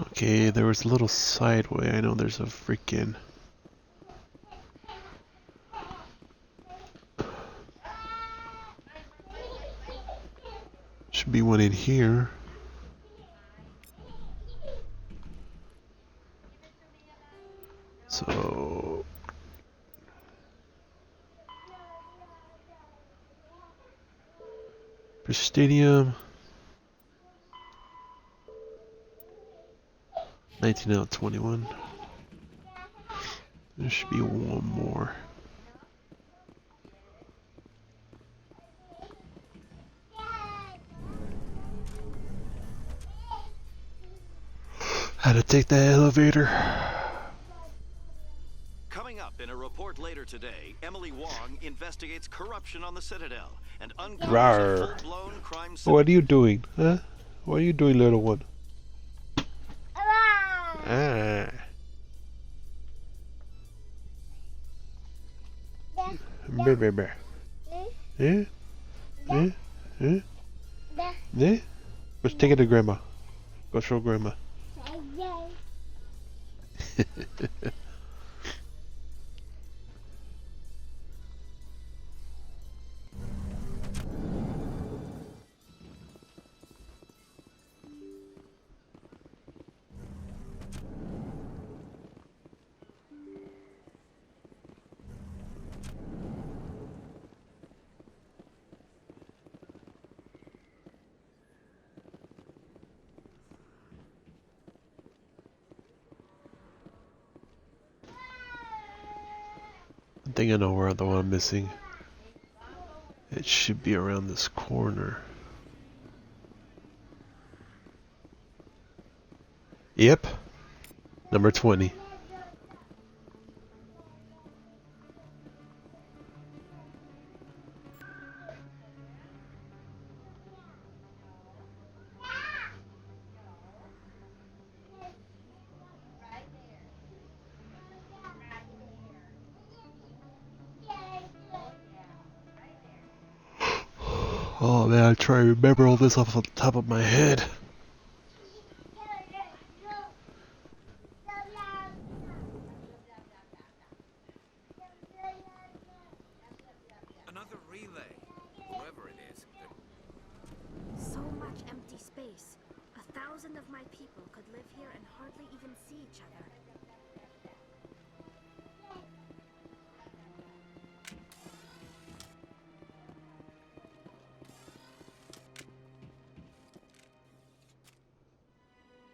Okay, there was a little sideway. I know there's a freaking... Should be one in here. So... Prestidium. 19 out of 21. There should be one more. How to take the elevator. Coming up in a report later today, Emily Wong investigates corruption on the Citadel and uncovers a Rawr. full-blown crime What are you doing, huh? What are you doing, little one? Ah. Baby. Yeah? Yeah? Yeah? Yeah? Let's take it to grandma. Go show grandma. I think I know where the one I'm missing. It should be around this corner. Yep. Number 20. Oh man, I try to remember all this off the top of my head. Another relay. Whoever it is. So much empty space. 1,000 of my people could live here and hardly even see each other.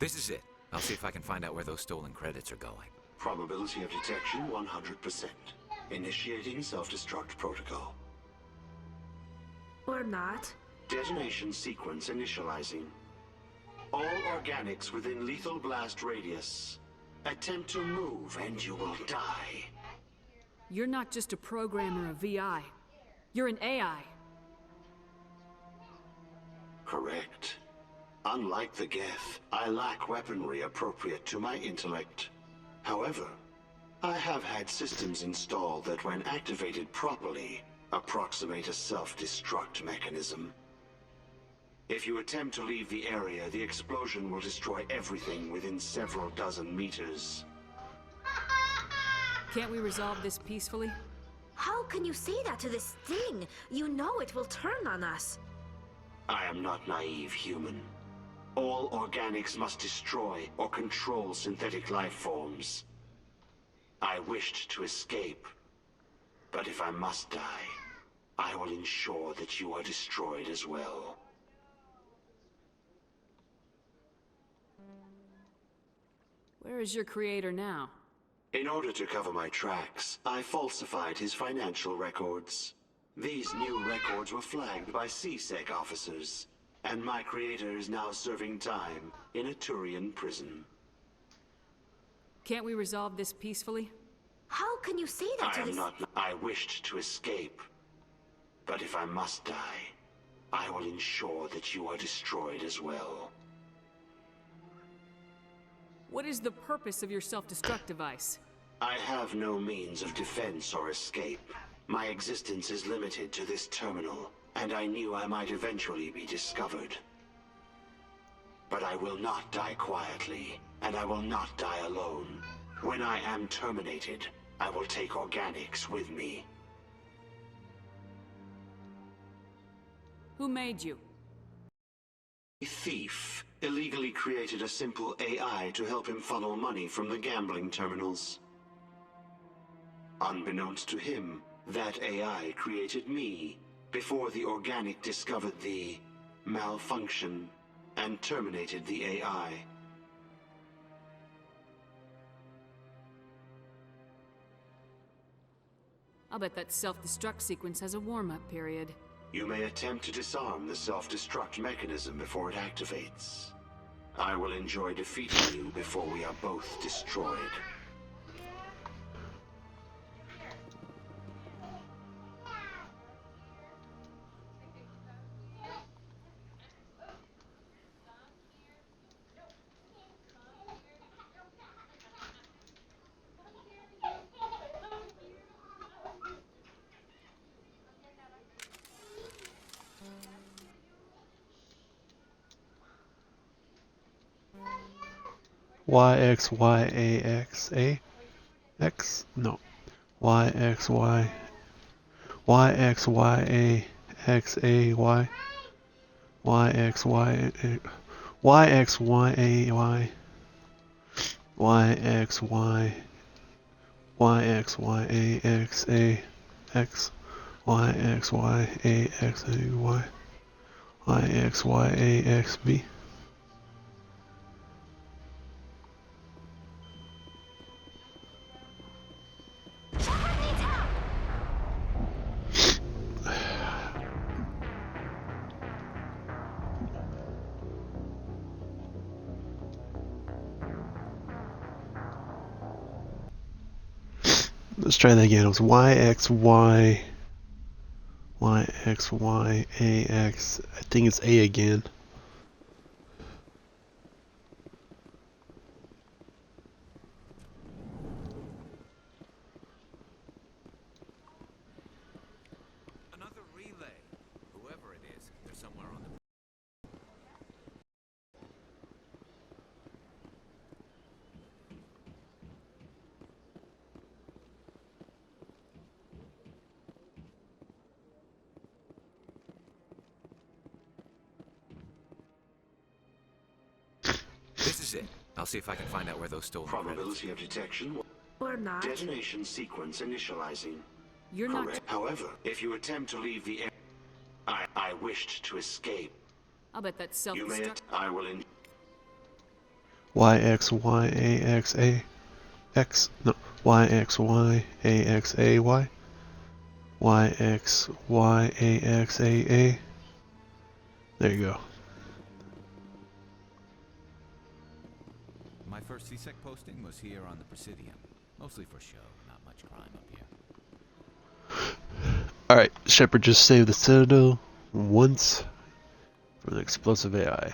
This is it. I'll see if I can find out where those stolen credits are going. Probability of detection 100%. Initiating self-destruct protocol. Or not. Detonation sequence initializing. All organics within lethal blast radius. Attempt to move and you will die. You're not just a programmer of VI. You're an AI. Correct. Unlike the Geth, I lack weaponry appropriate to my intellect. However, I have had systems installed that when activated properly, approximate a self-destruct mechanism. If you attempt to leave the area, the explosion will destroy everything within several dozen meters. Can't we resolve this peacefully? How can you say that to this thing? You know it will turn on us. I am not naive, human. All organics must destroy or control synthetic life forms. I wished to escape, But if I must die, I will ensure that you are destroyed as well. Where is your creator now? In order to cover my tracks, I falsified his financial records. These new records were flagged by CSEC officers, and my creator is now serving time in a Turian prison. Can't we resolve this peacefully? How can you say that to this? I wished to escape. But if I must die, I will ensure that you are destroyed as well. What is the purpose of your self-destruct device? I have no means of defense or escape. My existence is limited to this terminal, and I knew I might eventually be discovered. But I will not die quietly, and I will not die alone. When I am terminated, I will take organics with me. Who made you? A thief illegally created a simple AI to help him funnel money from the gambling terminals. Unbeknownst to him, that AI created me before the organic discovered the malfunction and terminated the AI. I'll bet that self-destruct sequence has a warm-up period. You may attempt to disarm the self-destruct mechanism before it activates. I will enjoy defeating you before we are both destroyed. YXYAXA X no YXY YXYAXAY YXY YXYAY YXY YXYAXA X YXYAXAY YXYAXB. Let's try that again. It was YXY YXYAX. I think it's A again. Another relay. Whoever it is, they're somewhere on the... This is it. I'll see if I can find out where those stolen Probability of detection or not. Detonation sequence initializing. You're Correct. However, if you attempt to leave the area, I wished to escape. I'll bet that You may. self-destruct... I will. YXYAXA X no YXYAXAY YXYAXAA. There you go. My first CSEC posting was here on the Presidium. Mostly for show, not much crime up here. Alright, Shepard just saved the Citadel once for the explosive AI.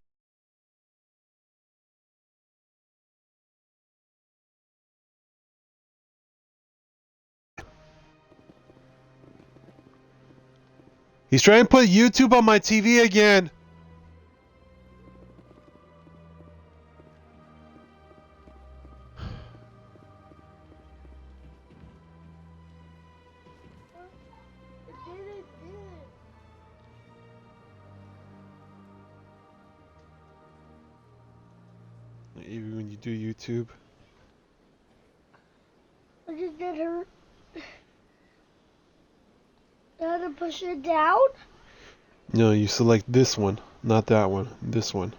He's trying to put YouTube on my TV again! Even when you do YouTube. I just did her. Now to push it down? No, you select this one, not that one. This one.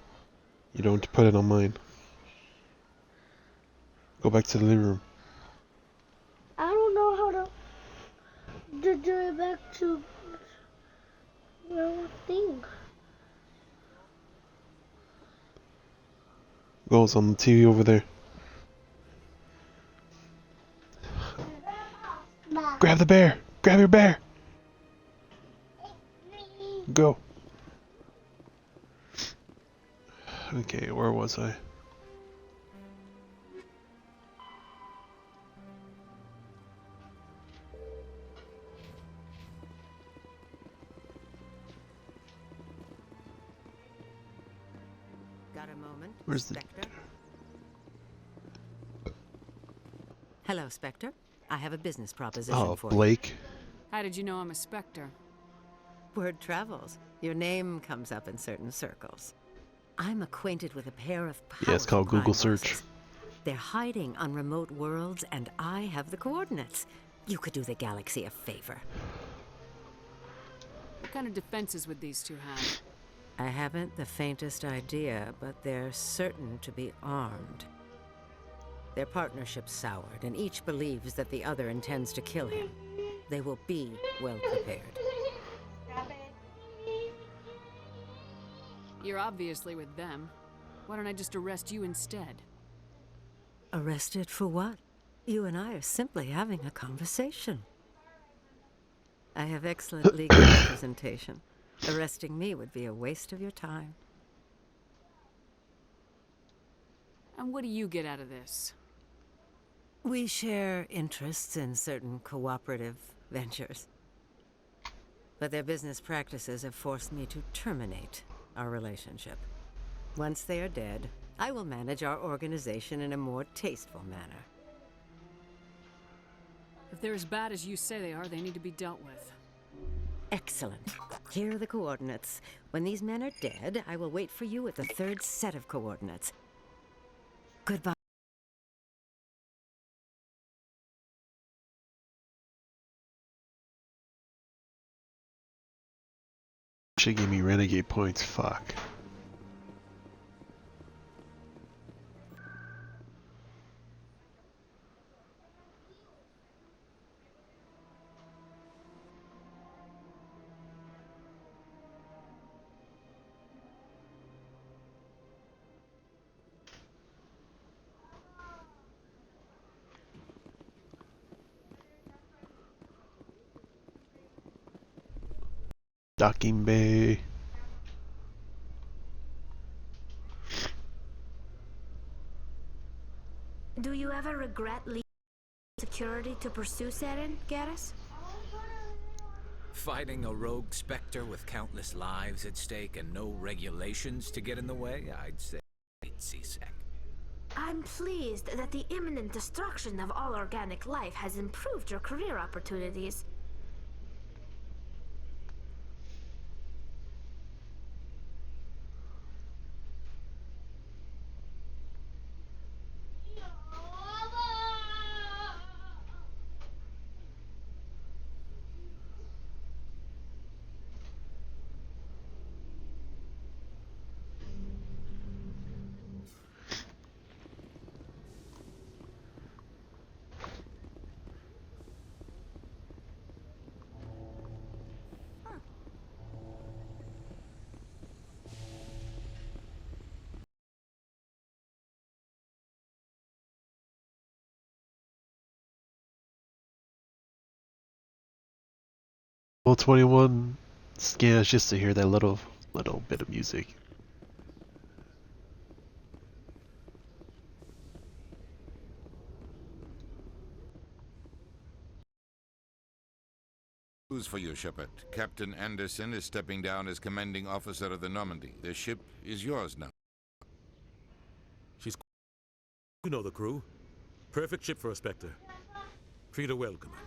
You don't put it on mine. Go back to the living room. I don't know how to do it back to the thing. Goes on the TV over there. Grab the bear! Grab your bear! Go. Okay, where was I? Got a moment, Where's the... Spectre? Hello, Spectre. I have a business proposition Oh, for Blake. How did you know I'm a Spectre? you. Word travels. Your name comes up in certain circles. I'm acquainted with a pair of Yeah, it's called powerful Google crime search. bosses. They're hiding on remote worlds, and I have the coordinates. You could do the galaxy a favor. What kind of defenses would these two have? I haven't the faintest idea, but they're certain to be armed. Their partnership's soured, and each believes that the other intends to kill him. They will be well prepared. You're obviously with them. Why don't I just arrest you instead? Arrested for what? You and I are simply having a conversation. I have excellent legal representation. Arresting me would be a waste of your time. And what do you get out of this? We share interests in certain cooperative ventures. But their business practices have forced me to terminate our relationship. Once they are dead, I will manage our organization in a more tasteful manner. If they're as bad as you say they are, they need to be dealt with. Excellent. Here are the coordinates. When these men are dead, I will wait for you at the third set of coordinates. Goodbye. Should give me renegade points. Fuck. Docking Bay. Do you ever regret leaving security to pursue Seren, Garrus? Fighting a rogue Spectre with countless lives at stake and no regulations to get in the way, I'd say CSEC. I'm pleased that the imminent destruction of all organic life has improved your career opportunities. Well, 21 scans just to hear that little bit of music. News for you, Shepard. Captain Anderson is stepping down as commanding officer of the Normandy. The ship is yours now. She's... You know the crew. Perfect ship for a Spectre. Treat her well, Commander.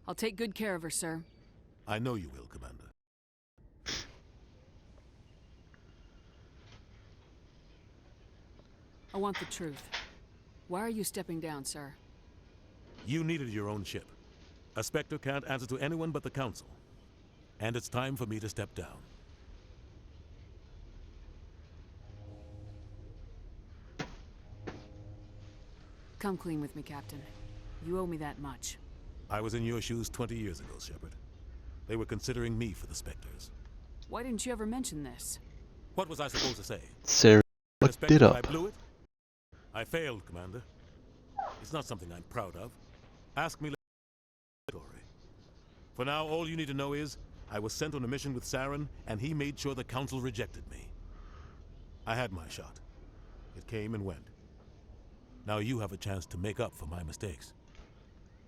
I'll take good care of her, sir. I know you will, Commander. I want the truth. Why are you stepping down, sir? You needed your own ship. A Spectre can't answer to anyone but the Council. And it's time for me to step down. Come clean with me, Captain. You owe me that much. I was in your shoes 20 years ago, Shepard. They were considering me for the Spectres. Why didn't you ever mention this? What was I supposed to say? Sarah looked it up. I blew it? I failed, Commander. It's not something I'm proud of. Ask me later. For now, all you need to know is, I was sent on a mission with Saren, and he made sure the Council rejected me. I had my shot. It came and went. Now you have a chance to make up for my mistakes.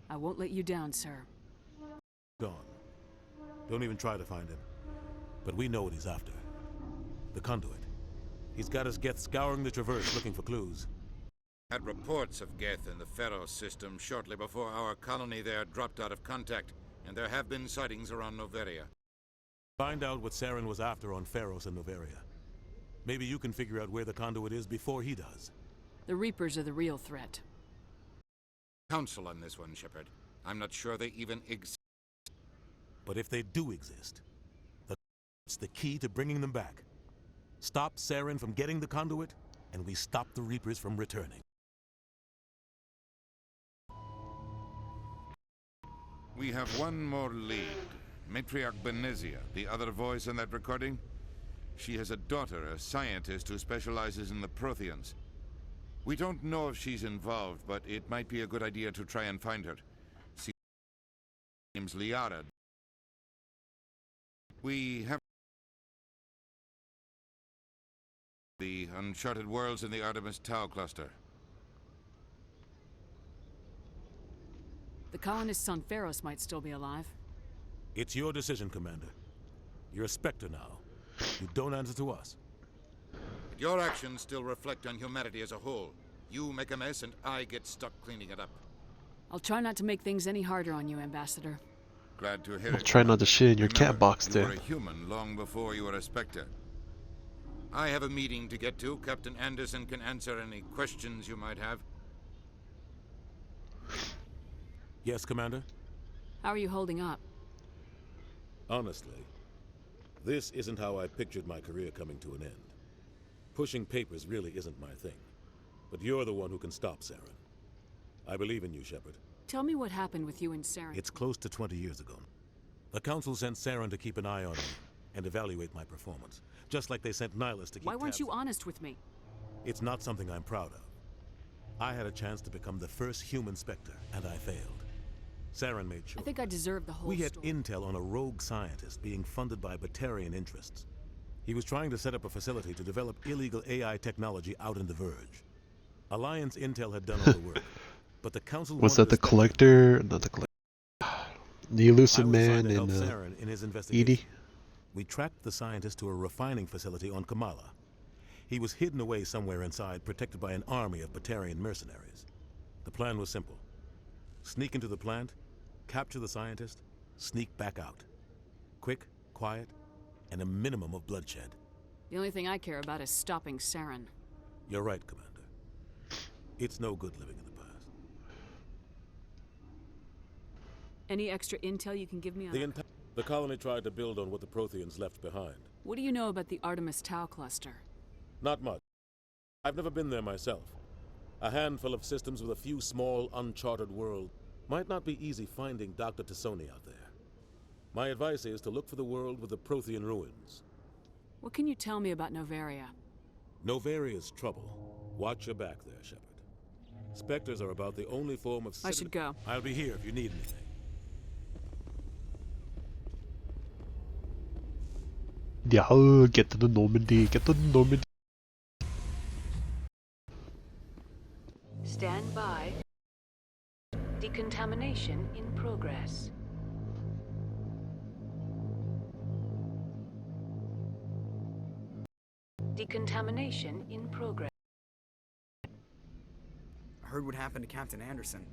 I won't let you down, sir. Gone. Don't even try to find him. But we know what he's after. The conduit. He's got his Geth scouring the Traverse looking for clues. Had reports of Geth in the Pharos system shortly before our colony there dropped out of contact, and there have been sightings around Noveria. Find out what Saren was after on Pharos and Noveria. Maybe you can figure out where the conduit is before he does. The Reapers are the real threat. Council on this one, Shepard. I'm not sure they even exist. But if they do exist, it's the key to bringing them back. Stop Saren from getting the conduit, and we stop the Reapers from returning. We have one more lead. Matriarch Benezia, the other voice in that recording. She has a daughter, a scientist who specializes in the Protheans. We don't know if she's involved, but it might be a good idea to try and find her. Seems Liara. We have the uncharted worlds in the Artemis Tau cluster. The colonists on Pharos might still be alive. It's your decision, Commander. You're a Spectre now. You don't answer to us. But your actions still reflect on humanity as a whole. You make a mess and I get stuck cleaning it up. I'll try not to make things any harder on you, Ambassador. Glad to hear I'll it. try not to shit in your cat box you there. were a human long before you were a Spectre. I have a meeting to get to. Captain Anderson can answer any questions you might have. Yes, Commander? How are you holding up? Honestly, this isn't how I pictured my career coming to an end. Pushing papers really isn't my thing. But you're the one who can stop Saren. I believe in you, Shepard. Tell me what happened with you and Saren. It's close to 20 years ago. The Council sent Saren to keep an eye on me and evaluate my performance, just like they sent Nihilus to keep Why weren't tabs. you honest with me? It's not something I'm proud of. I had a chance to become the first human Spectre, and I failed. Saren made sure. I think I deserve the whole We had story. intel on a rogue scientist being funded by Batarian interests. He was trying to set up a facility to develop illegal AI technology out in the Verge. Alliance intel had done all the work, but the Council Was wanted that the to Collector? Not the Collector. The Elusive I was trying Man to help and Saren in his investigation. Edie. We tracked the scientist to a refining facility on Kamala. He was hidden away somewhere inside, protected by an army of Batarian mercenaries. The plan was simple. Sneak into the plant, capture the scientist, sneak back out. Quick, quiet, and a minimum of bloodshed. The only thing I care about is stopping Saren. You're right, Commander. It's no good living in the past. Any extra intel you can give me on The colony tried to build on what the Protheans left behind. What do you know about the Artemis Tau cluster? Not much. I've never been there myself. A handful of systems with a few small, uncharted worlds. Might not be easy finding Dr. Tassoni out there. My advice is to look for the world with the Prothean ruins. What can you tell me about Noveria? Noveria's trouble. Watch your back there, Shepard. Spectres are about the only form of... I should go. I'll be here if you need anything. Yeah, get to the Normandy, get to the Normandy. Stand by. Decontamination in progress. Decontamination in progress. I heard what happened to Captain Anderson.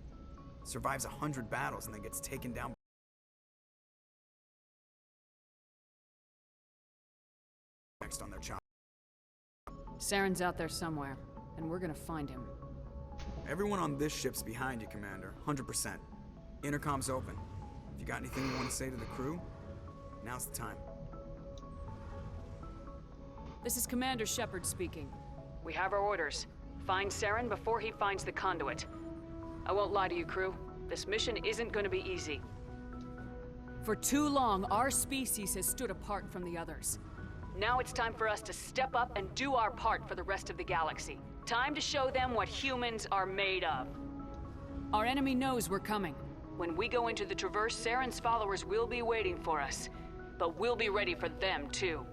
Survives 100 battles and then gets taken down next on their chop. Saren's out there somewhere, and we're gonna find him. Everyone on this ship's behind you, Commander. 100%. Intercom's open. If you got anything you want to say to the crew, now's the time. This is Commander Shepard speaking. We have our orders. Find Saren before he finds the conduit. I won't lie to you, crew. This mission isn't gonna be easy. For too long, our species has stood apart from the others. Now it's time for us to step up and do our part for the rest of the galaxy. Time to show them what humans are made of. Our enemy knows we're coming. When we go into the Traverse, Saren's followers will be waiting for us. But we'll be ready for them, too.